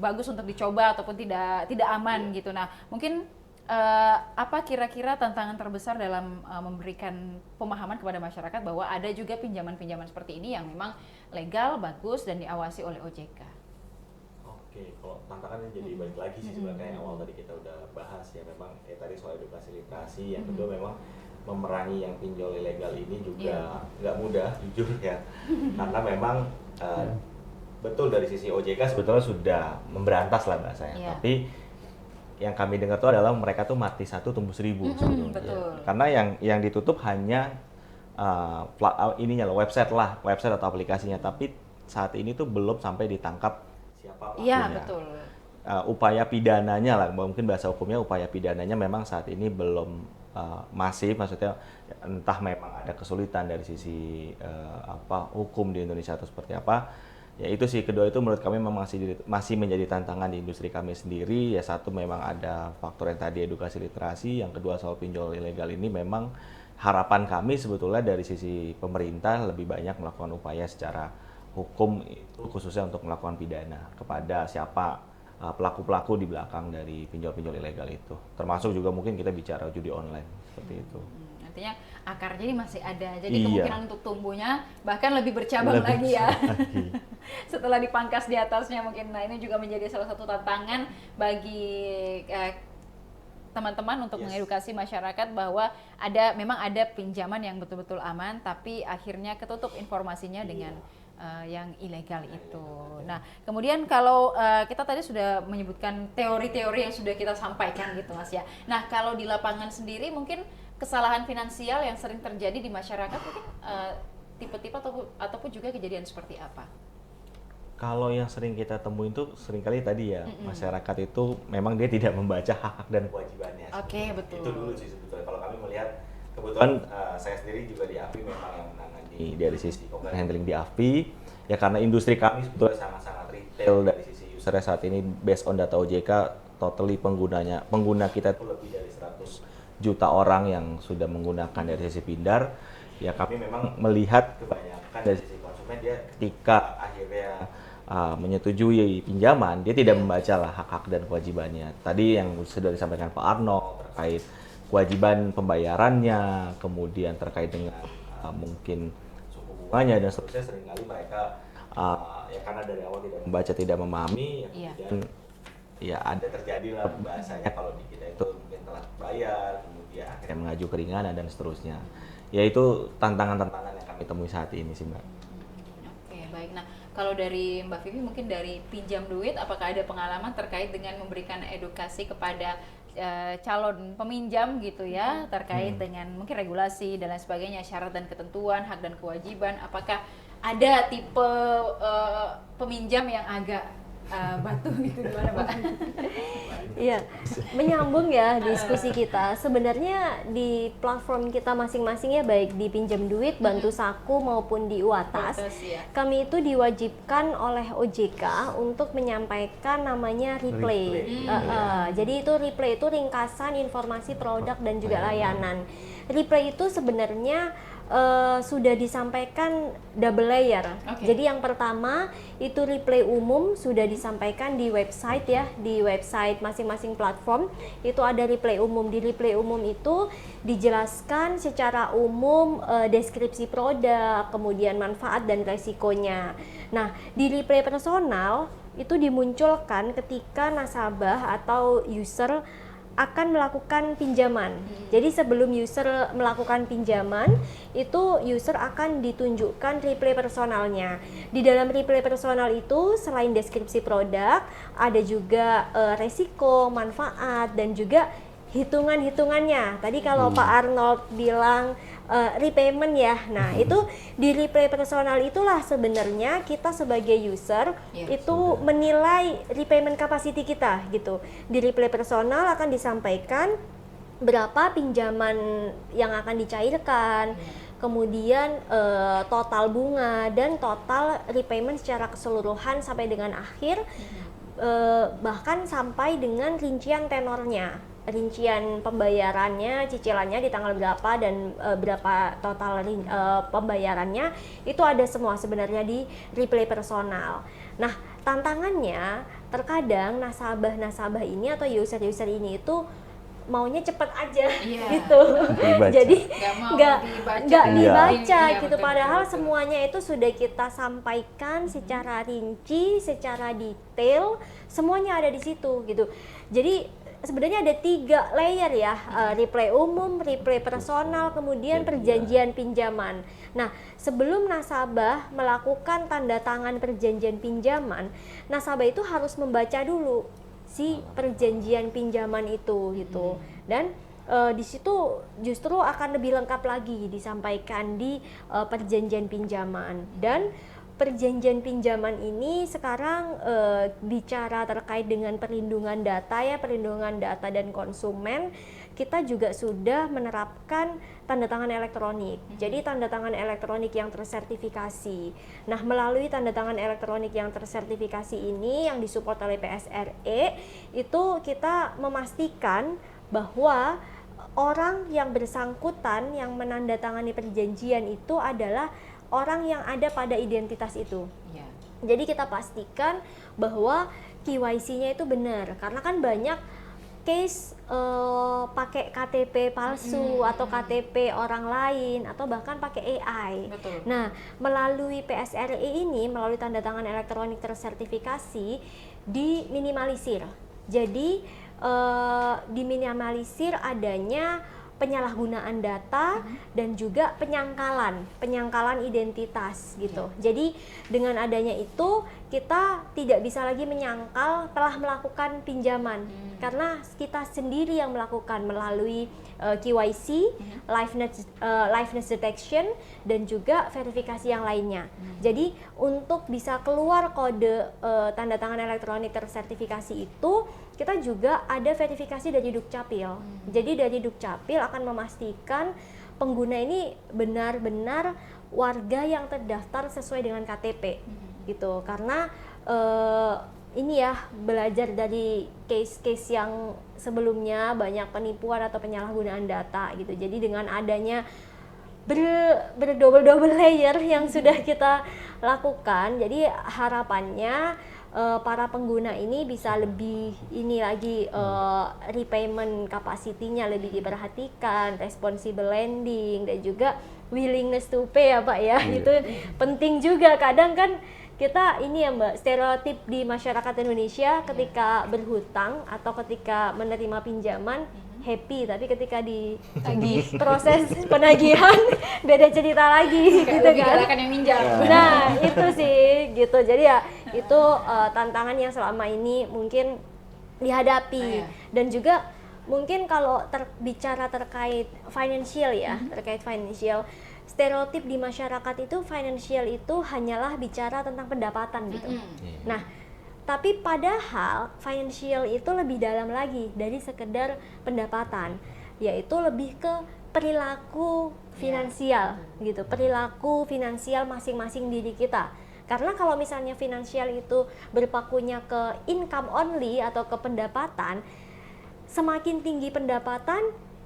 bagus untuk dicoba ataupun tidak aman gitu. Nah, mungkin apa kira-kira tantangan terbesar dalam memberikan pemahaman kepada masyarakat bahwa ada juga pinjaman-pinjaman seperti ini yang memang legal, bagus, dan diawasi oleh OJK? Oke, kalau tantangannya jadi balik lagi sih sebenarnya yang awal tadi kita udah bahas ya, memang tadi soal edukasi literasi, yang kedua memang memerangi yang pinjol ilegal ini juga nggak mudah jujur ya, karena memang betul dari sisi OJK sebetulnya sudah memberantas lah bahasanya, tapi yang kami dengar tuh adalah mereka tuh mati satu tumbuh seribu sebetulnya. Betul. Karena yang ditutup hanya ininya loh, website atau aplikasinya, tapi saat ini tuh belum sampai ditangkap siapa pelakunya. Iya, betul. Upaya pidananya lah, mungkin bahasa hukumnya upaya pidananya memang saat ini belum masif, maksudnya entah memang ada kesulitan dari sisi hukum di Indonesia atau seperti apa. Ya itu sih, kedua itu menurut kami memang masih menjadi tantangan di industri kami sendiri. Ya satu memang ada faktor yang tadi edukasi literasi, yang kedua soal pinjol ilegal ini memang harapan kami sebetulnya dari sisi pemerintah lebih banyak melakukan upaya secara hukum itu khususnya untuk melakukan pidana kepada siapa pelaku-pelaku di belakang dari pinjol-pinjol ilegal itu. Termasuk juga mungkin kita bicara judi online seperti itu. Artinya akarnya ini masih ada, jadi kemungkinan untuk tumbuhnya bahkan lebih bercabang lagi ya. Setelah dipangkas di atasnya mungkin. Nah, ini juga menjadi salah satu tantangan bagi teman-teman untuk mengedukasi masyarakat bahwa memang ada pinjaman yang betul-betul aman, tapi akhirnya ketutup informasinya dengan yang ilegal itu. Nah, kemudian kalau kita tadi sudah menyebutkan teori-teori yang sudah kita sampaikan gitu Mas ya. Nah, kalau di lapangan sendiri mungkin kesalahan finansial yang sering terjadi di masyarakat mungkin tipe-tipe ataupun juga kejadian seperti apa? Kalau yang sering kita temuin tuh seringkali tadi ya, masyarakat itu memang dia tidak membaca hak-hak dan kewajibannya. Oke, betul. Itu dulu sih sebetulnya. Kalau kami melihat, kebetulan saya sendiri juga di AFPI memang yang menangani dari sisi complaint handling di AFPI. Ya karena industri kami sebetulnya sangat-sangat retail dari sisi usernya saat ini based on data OJK totally pengguna kita itu lebih dari 100 juta orang yang sudah menggunakan dari sisi Pindar. Ya kami memang melihat kebanyakan dari sisi konsumen dia ketika akhirnya menyetujui pinjaman, dia tidak membaca lah hak-hak dan kewajibannya. Tadi yang sudah disampaikan Pak Arnold terkait kewajiban pembayarannya, kemudian terkait dengan mungkin suku bunganya dan seterusnya, seringkali mereka ya karena dari awal tidak membaca, tidak memahami, ya kemudian ya ada terjadilah bahasanya kalau di kita itu mungkin telat bayar, kemudian akhirnya mengajukan keringanan dan seterusnya. Ya itu tantangan-tantangan yang kami temui saat ini sih Mbak. Oke, baik. Nah, kalau dari Mbak Vivi mungkin dari pinjam duit, apakah ada pengalaman terkait dengan memberikan edukasi kepada calon peminjam gitu ya, terkait dengan mungkin regulasi dan lain sebagainya, syarat dan ketentuan, hak dan kewajiban, apakah ada tipe peminjam yang agak batu gitu, gimana Mbak? Iya, menyambung ya diskusi kita. Sebenarnya di platform kita masing-masing ya, baik di pinjam duit, bantu saku maupun di Uatas, kami itu diwajibkan oleh OJK untuk menyampaikan namanya replay. Jadi itu replay itu ringkasan informasi produk dan juga layanan. Replay itu sebenarnya sudah disampaikan double layer. Jadi yang pertama itu replay umum sudah disampaikan di website ya, di website masing-masing platform itu ada replay umum. Di replay umum itu dijelaskan secara umum deskripsi produk, kemudian manfaat dan resikonya. Nah, di replay personal itu dimunculkan ketika nasabah atau user akan melakukan pinjaman. Jadi sebelum user melakukan pinjaman, itu user akan ditunjukkan replay personalnya. Di dalam replay personal itu selain deskripsi produk, ada juga resiko, manfaat, dan juga hitungan-hitungannya. Tadi kalau Pak Arnold bilang repayment ya, nah itu di replay personal itulah sebenarnya kita sebagai user itu menilai repayment capacity kita gitu. Di replay personal akan disampaikan berapa pinjaman yang akan dicairkan, kemudian total bunga dan total repayment secara keseluruhan sampai dengan akhir, bahkan sampai dengan rincian tenornya, rincian pembayarannya, cicilannya di tanggal berapa dan berapa total pembayarannya, itu ada semua sebenarnya di replay personal. Nah, tantangannya terkadang nasabah-nasabah ini atau user-user ini itu maunya cepet aja gitu. Jadi nggak dibaca gitu, padahal semuanya itu sudah kita sampaikan secara rinci, secara detail, semuanya ada di situ gitu. Jadi sebenarnya ada 3 layer ya, replay umum, replay personal, kemudian perjanjian pinjaman. Nah, sebelum nasabah melakukan tanda tangan perjanjian pinjaman, nasabah itu harus membaca dulu si perjanjian pinjaman itu gitu. Dan di situ justru akan lebih lengkap lagi disampaikan di perjanjian pinjaman. Dan perjanjian pinjaman ini sekarang bicara terkait dengan perlindungan data ya, perlindungan data dan konsumen, kita juga sudah menerapkan tanda tangan elektronik. Jadi tanda tangan elektronik yang tersertifikasi. Nah, melalui tanda tangan elektronik yang tersertifikasi ini yang disupport oleh PSRE, itu kita memastikan bahwa orang yang bersangkutan yang menandatangani perjanjian itu adalah orang yang ada pada identitas itu. Jadi kita pastikan bahwa KYC-nya itu benar, karena kan banyak case pakai KTP palsu atau KTP orang lain atau bahkan pakai AI. Nah, melalui PSRE ini, melalui tanda tangan elektronik tersertifikasi, diminimalisir. Jadi diminimalisir adanya penyalahgunaan data dan juga penyangkalan identitas gitu. Jadi dengan adanya itu kita tidak bisa lagi menyangkal telah melakukan pinjaman karena kita sendiri yang melakukan melalui KYC, liveness detection dan juga verifikasi yang lainnya. Jadi untuk bisa keluar kode tanda tangan elektronik tersertifikasi itu kita juga ada verifikasi dari Dukcapil. Jadi dari Dukcapil akan memastikan pengguna ini benar-benar warga yang terdaftar sesuai dengan KTP gitu. Karena ini ya, belajar dari case-case yang sebelumnya banyak penipuan atau penyalahgunaan data gitu. Jadi dengan adanya berdouble layer yang sudah kita lakukan, jadi harapannya para pengguna ini bisa lebih ini lagi, repayment capacity-nya lebih diperhatikan, responsible lending, dan juga willingness to pay ya Pak ya. Itu penting juga. Kadang kan kita ini ya Mbak, stereotip di masyarakat Indonesia ketika berhutang atau ketika menerima pinjaman happy, tapi ketika di proses penagihan beda cerita lagi gitu kan. Yang minjam. Nah itu sih gitu. Jadi ya itu tantangan yang selama ini mungkin dihadapi. Dan juga mungkin kalau bicara terkait financial ya, terkait financial, stereotip di masyarakat itu financial itu hanyalah bicara tentang pendapatan gitu. Nah, tapi padahal financial itu lebih dalam lagi dari sekedar pendapatan, yaitu lebih ke perilaku finansial gitu, perilaku finansial masing-masing diri kita. Karena kalau misalnya finansial itu berpakunya ke income only atau ke pendapatan, semakin tinggi pendapatan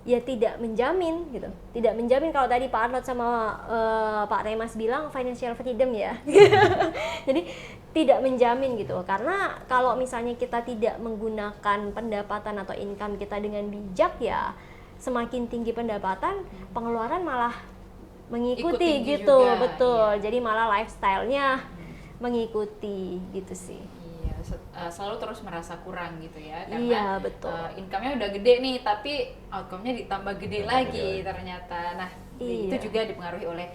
ya tidak menjamin gitu, tidak menjamin. Kalau tadi Pak Arnold sama Pak Remas bilang financial freedom ya, jadi tidak menjamin gitu. Karena kalau misalnya kita tidak menggunakan pendapatan atau income kita dengan bijak, ya semakin tinggi pendapatan, pengeluaran malah mengikuti gitu juga. Betul. Jadi malah lifestyle-nya mengikuti gitu sih. Selalu terus merasa kurang gitu ya, karena iya, betul. Income-nya udah gede nih, tapi outcome-nya ditambah gede lagi ternyata. Nah, itu juga dipengaruhi oleh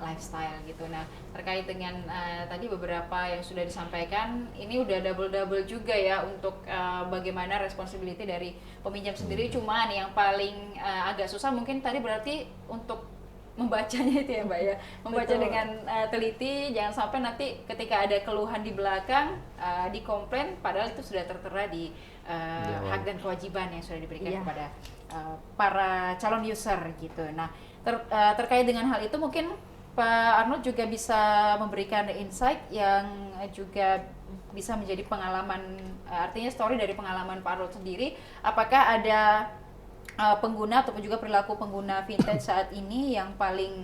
lifestyle gitu. Nah, terkait dengan tadi beberapa yang sudah disampaikan, ini udah double juga ya untuk bagaimana responsibility dari peminjam sendiri. Cuman yang paling agak susah mungkin tadi berarti untuk membacanya itu ya Mbak ya, membaca betul. Dengan teliti, jangan sampai nanti ketika ada keluhan di belakang dikomplain, padahal itu sudah tertera di hak dan kewajiban yang sudah diberikan kepada para calon user gitu. Nah, terkait dengan hal itu mungkin Pak Arnold juga bisa memberikan insight yang juga bisa menjadi pengalaman, artinya story dari pengalaman Pak Arnold sendiri. Apakah ada pengguna ataupun juga perilaku pengguna vintage saat ini yang paling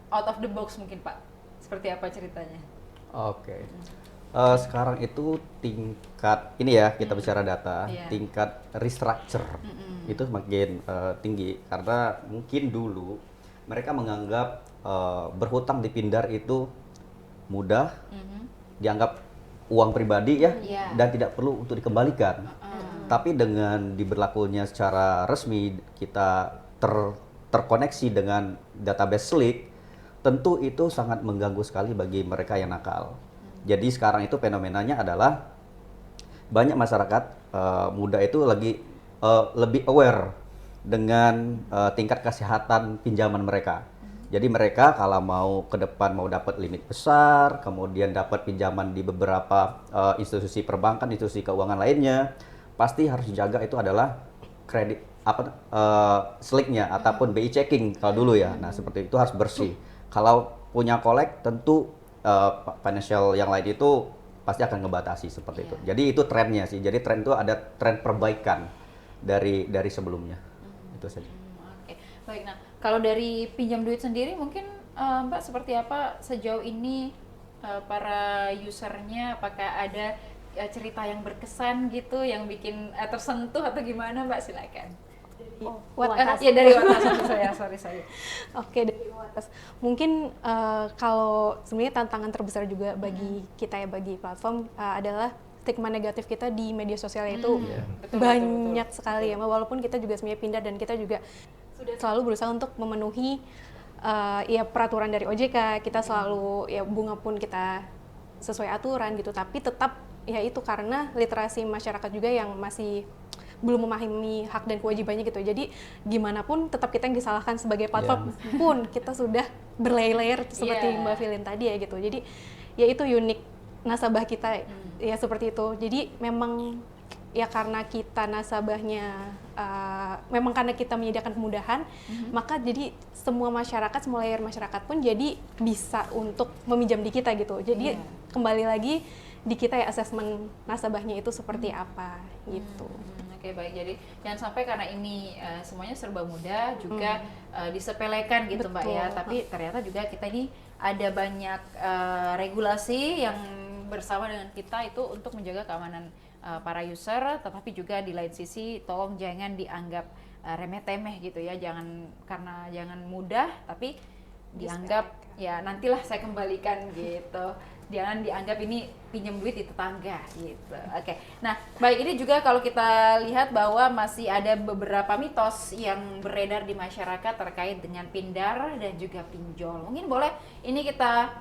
out of the box mungkin Pak? Seperti apa ceritanya? Oke. Sekarang itu tingkat ini ya, kita bicara data, tingkat restructure itu semakin tinggi, karena mungkin dulu mereka menganggap berhutang di Pindar itu mudah, dianggap uang pribadi ya, dan tidak perlu untuk dikembalikan. Tapi dengan diberlakunya secara resmi, kita terkoneksi dengan database Slick, tentu itu sangat mengganggu sekali bagi mereka yang nakal. Jadi sekarang itu fenomenanya adalah banyak masyarakat muda itu lagi lebih aware dengan tingkat kesehatan pinjaman mereka. Jadi mereka kalau mau ke depan mau dapat limit besar, kemudian dapat pinjaman di beberapa institusi perbankan, institusi keuangan lainnya, pasti harus dijaga itu adalah kredit Slick-nya ataupun BI checking kalau dulu ya. Nah, seperti itu harus bersih. Kalau punya kolek tentu financial yang lain itu pasti akan ngebatasi seperti itu. Jadi itu trennya sih. Jadi tren itu ada tren perbaikan dari sebelumnya. Itu saja. Oke. Baik. Nah, kalau dari pinjam duit sendiri mungkin Mbak seperti apa sejauh ini para usernya, apakah ada cerita yang berkesan gitu yang bikin tersentuh atau gimana Mbak? Silakan. Dari Watas sorry. Oke, dari Watas. Mungkin kalau sebenarnya tantangan terbesar juga bagi kita ya, bagi platform adalah stigma negatif kita di media sosial itu banyak sekali ya, walaupun kita juga sebenarnya Pindar dan kita juga sudah selalu berusaha untuk memenuhi ya peraturan dari OJK, kita selalu ya bunga pun kita sesuai aturan gitu, tapi tetap ya itu karena literasi masyarakat juga yang masih belum memahami hak dan kewajibannya gitu. Jadi gimana pun tetap kita yang disalahkan sebagai platform pun kita sudah berlayer-layer seperti Mbak Filin tadi ya gitu. Jadi ya itu unik nasabah kita ya seperti itu. Jadi memang ya karena kita nasabahnya memang karena kita menyediakan kemudahan, maka jadi semua masyarakat, semua layer masyarakat pun jadi bisa untuk meminjam di kita gitu. Jadi kembali lagi di kita ya asesmen nasabahnya itu seperti apa gitu. Oke, baik. Jadi jangan sampai karena ini semuanya serba mudah juga disepelekan gitu. Betul, Mbak ya. Tapi ternyata juga kita ini ada banyak regulasi yang bersama dengan kita itu untuk menjaga keamanan para user, tetapi juga di lain sisi tolong jangan dianggap remeh-temeh gitu ya. Jangan mudah tapi dianggap ya nantilah saya kembalikan gitu. Jangan dianggap ini pinjam duit di tetangga gitu. Oke. Nah, baik, ini juga kalau kita lihat bahwa masih ada beberapa mitos yang beredar di masyarakat terkait dengan pindar dan juga pinjol. Mungkin boleh ini kita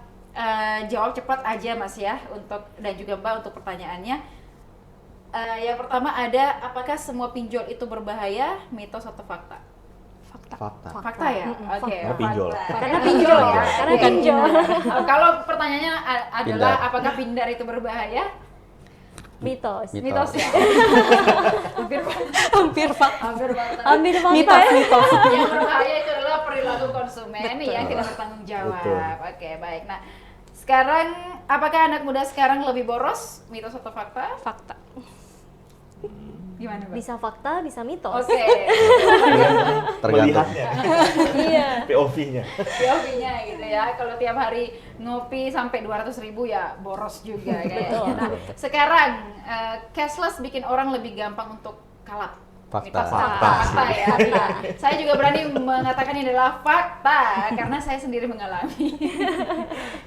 jawab cepat aja Mas ya untuk dan juga Mbak untuk pertanyaannya. Yang pertama ada, apakah semua pinjol itu berbahaya, mitos atau fakta? Fakta ya? Oke. Karena pinjol. Karena pinjol ya? Karena pinjol. Kalau pertanyaannya adalah apakah pindar itu berbahaya? Mitos. Mitos ya? Hampir fakta. Ambil fakta. Mitos. Yang berbahaya itu adalah perilaku konsumen yang tidak bertanggung jawab. Betul. Oke, baik. Nah, sekarang apakah anak muda sekarang lebih boros? Mitos atau fakta? Fakta. Gimana, Mbak? Bisa fakta, bisa mitos. Oke. Tergantung. Melihatnya, Iya. POV-nya. POV-nya gitu ya. Kalau tiap hari ngopi sampai 200.000 ya boros juga kayaknya. Nah, sekarang cashless bikin orang lebih gampang untuk kalap. Fakta. Mitos Fakta fakta sih. ya. Iya. Saya juga berani mengatakan ini adalah fakta karena saya sendiri mengalami.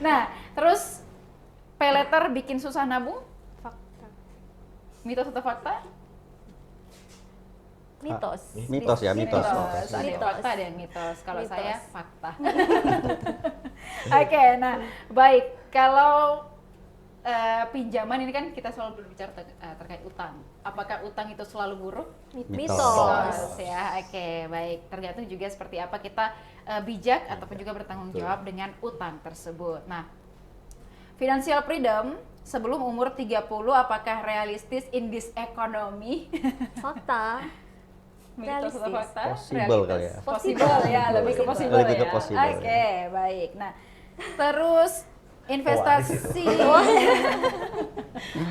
Nah, terus pay letter bikin susah nabung? Fakta. Mitos atau fakta? Mitos. Mitos ya, mitos. Ada yang Mitos. fakta, ada yang mitos. Kalau Mitos. saya fakta. Oke, nah baik. Kalau pinjaman ini kan kita selalu berbicara terkait utang. Apakah utang itu selalu buruk? Mitos. Ya, oke, baik. Tergantung juga seperti apa kita bijak ataupun juga bertanggung jawab dengan utang tersebut. Nah, financial freedom sebelum umur 30 apakah realistis in this economy? Fakta. Mitos atau Realistis. fakta? Possible kali ya. Possible ya, lebih ke possible Lebih ke ya. possible, Oke, baik. Nah, terus investasi.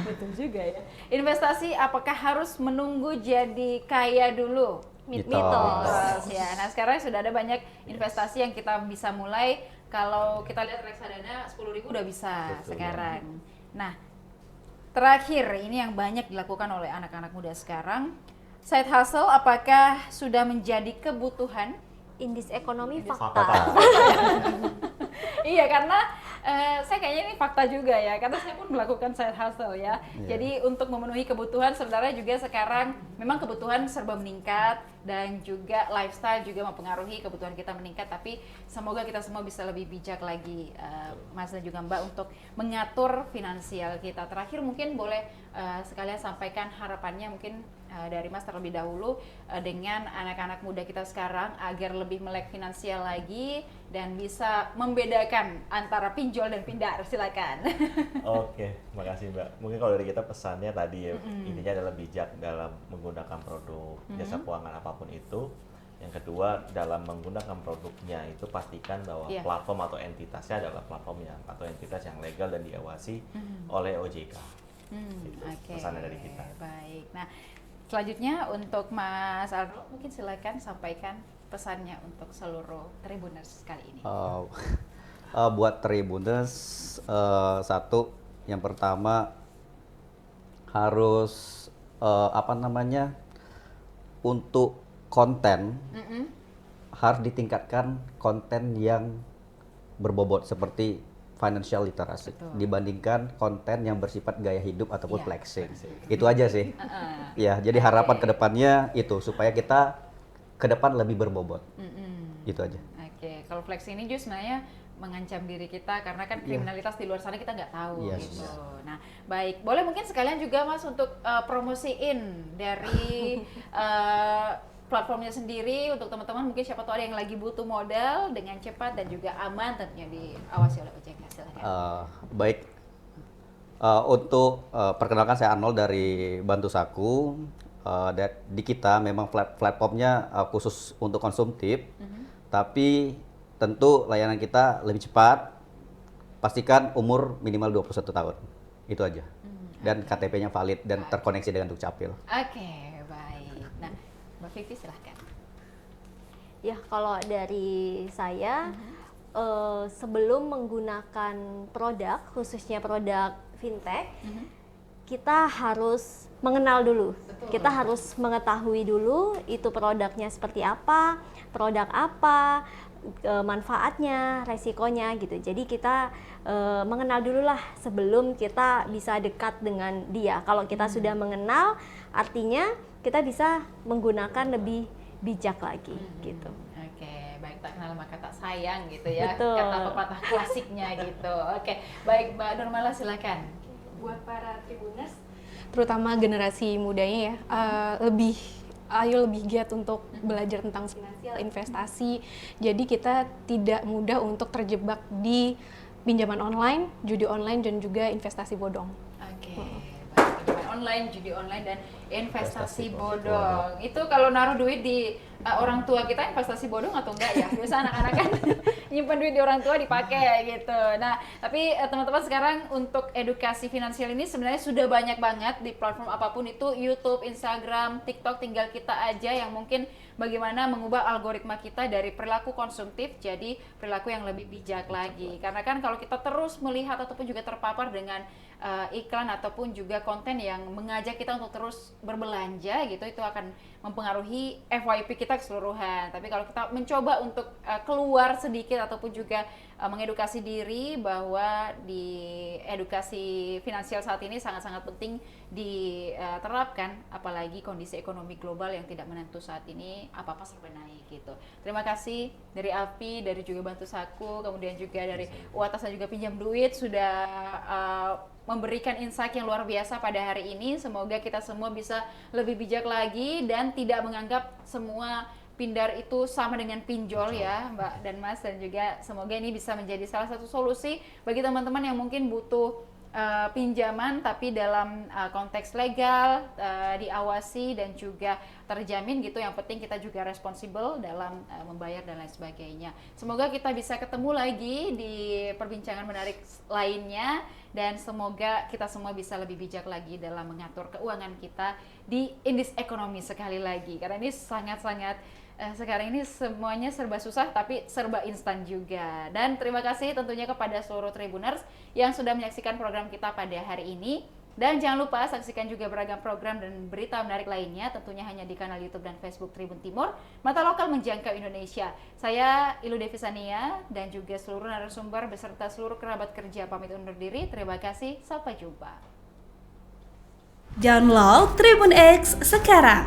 Betul juga ya. Investasi apakah harus menunggu jadi kaya dulu? Mitos. Ya. Nah, sekarang sudah ada banyak investasi yang kita bisa mulai. Kalau kita lihat reksadana 10.000 udah bisa. Betul. Sekarang. Nah, terakhir ini yang banyak dilakukan oleh anak-anak muda sekarang. Side hustle apakah sudah menjadi kebutuhan? In this economy Fakta. fakta. Iya, karena saya kayaknya ini fakta juga ya, karena saya pun melakukan side hustle ya. Jadi untuk memenuhi kebutuhan sebenarnya juga sekarang memang kebutuhan serba meningkat dan juga lifestyle juga mempengaruhi kebutuhan kita meningkat. Tapi semoga kita semua bisa lebih bijak lagi, Mas dan juga Mbak, untuk mengatur finansial kita. Terakhir mungkin boleh sekalian sampaikan harapannya mungkin dari Mas terlebih dahulu dengan anak-anak muda kita sekarang agar lebih melek finansial lagi dan bisa membedakan antara pinjol dan pindar. Silakan. Oke, makasih Mbak. Mungkin kalau dari kita pesannya tadi ya, intinya adalah bijak dalam menggunakan produk jasa keuangan apapun itu. Yang kedua, dalam menggunakan produknya itu pastikan bahwa platform atau entitasnya adalah platform atau entitas yang legal dan diawasi oleh OJK. Itu pesannya dari kita. Baik. Nah, selanjutnya untuk Mas Arno, mungkin silakan sampaikan pesannya untuk seluruh Tribuners kali ini. Buat Tribuners, satu, yang pertama harus untuk konten harus ditingkatkan konten yang berbobot seperti financial literacy dibandingkan konten yang bersifat gaya hidup ataupun flexing. Itu aja sih. Ya, jadi harapan kedepannya itu supaya kita ke depan lebih berbobot. Itu aja. Oke, kalau flexing ini juga sebenarnya mengancam diri kita karena kan kriminalitas di luar sana kita nggak tahu gitu. Nah, baik, boleh mungkin sekalian juga Mas untuk promosiin dari platformnya sendiri untuk teman-teman, mungkin siapa tahu ada yang lagi butuh modal dengan cepat dan juga aman tentunya diawasi oleh OJK. Silakan. Baik, Untuk perkenalkan, saya Arnold dari Bantu Saku. Di kita memang platformnya khusus untuk konsumtif, tapi tentu layanan kita lebih cepat. Pastikan umur minimal 21 tahun, itu aja. Dan KTP-nya valid dan terkoneksi dengan Dukcapil. Oke, baik. Nah, Mbak Vivi silahkan. Ya, kalau dari saya, sebelum menggunakan produk, khususnya produk fintech, kita harus mengenal dulu. Betul. Kita harus mengetahui dulu itu produknya seperti apa, produk apa, manfaatnya, resikonya gitu. Jadi kita mengenal dulu lah sebelum kita bisa dekat dengan dia. Kalau kita sudah mengenal, artinya kita bisa menggunakan lebih bijak lagi gitu. Oke, baik, tak kenal maka tak sayang gitu ya. Betul. Kata pepatah klasiknya gitu. Oke, baik Mbak Nurmala silakan. Buat para Tribuners, terutama generasi mudanya ya, ayo lebih giat untuk belajar tentang finansial, investasi. Jadi kita tidak mudah untuk terjebak di pinjaman online, judi online, dan juga investasi bodong. Oke, baik, pinjaman online, judi online, dan investasi bodong. Itu kalau naruh duit di orang tua kita investasi bodong atau enggak ya? Biasa anak-anak kan nyimpan duit di orang tua dipakai gitu. Nah, tapi teman-teman sekarang untuk edukasi finansial ini sebenarnya sudah banyak banget di platform apapun itu, YouTube, Instagram, TikTok, tinggal kita aja yang mungkin bagaimana mengubah algoritma kita dari perilaku konsumtif jadi perilaku yang lebih bijak lagi. Karena kan kalau kita terus melihat ataupun juga terpapar dengan iklan ataupun juga konten yang mengajak kita untuk terus berbelanja gitu, itu akan mempengaruhi FYP kita keseluruhan. Tapi kalau kita mencoba untuk keluar sedikit ataupun juga mengedukasi diri bahwa di edukasi finansial saat ini sangat-sangat penting diterapkan, apalagi kondisi ekonomi global yang tidak menentu saat ini, apa-apa serba naik gitu. Terima kasih dari API, dari juga Bantu Saku, kemudian juga dari Uatas dan juga Pinjam Duit sudah memberikan insight yang luar biasa pada hari ini. Semoga kita semua bisa lebih bijak lagi dan tidak menganggap semua pindar itu sama dengan pinjol ya Mbak dan Mas, dan juga semoga ini bisa menjadi salah satu solusi bagi teman-teman yang mungkin butuh pinjaman tapi dalam konteks legal, diawasi dan juga terjamin gitu. Yang penting kita juga responsibel dalam membayar dan lain sebagainya. Semoga kita bisa ketemu lagi di perbincangan menarik lainnya dan semoga kita semua bisa lebih bijak lagi dalam mengatur keuangan kita di indeks ekonomi sekali lagi, karena ini sangat-sangat sekarang ini semuanya serba susah tapi serba instan juga. Dan terima kasih tentunya kepada seluruh Tribuners yang sudah menyaksikan program kita pada hari ini. Dan jangan lupa saksikan juga beragam program dan berita menarik lainnya tentunya hanya di kanal YouTube dan Facebook Tribun Timur, mata lokal menjangkau Indonesia. Saya Ilu Devisania dan juga seluruh narasumber beserta seluruh kerabat kerja pamit undur diri. Terima kasih, sampai jumpa. Download Tribun X sekarang.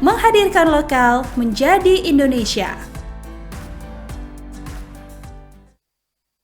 Menghadirkan lokal menjadi Indonesia.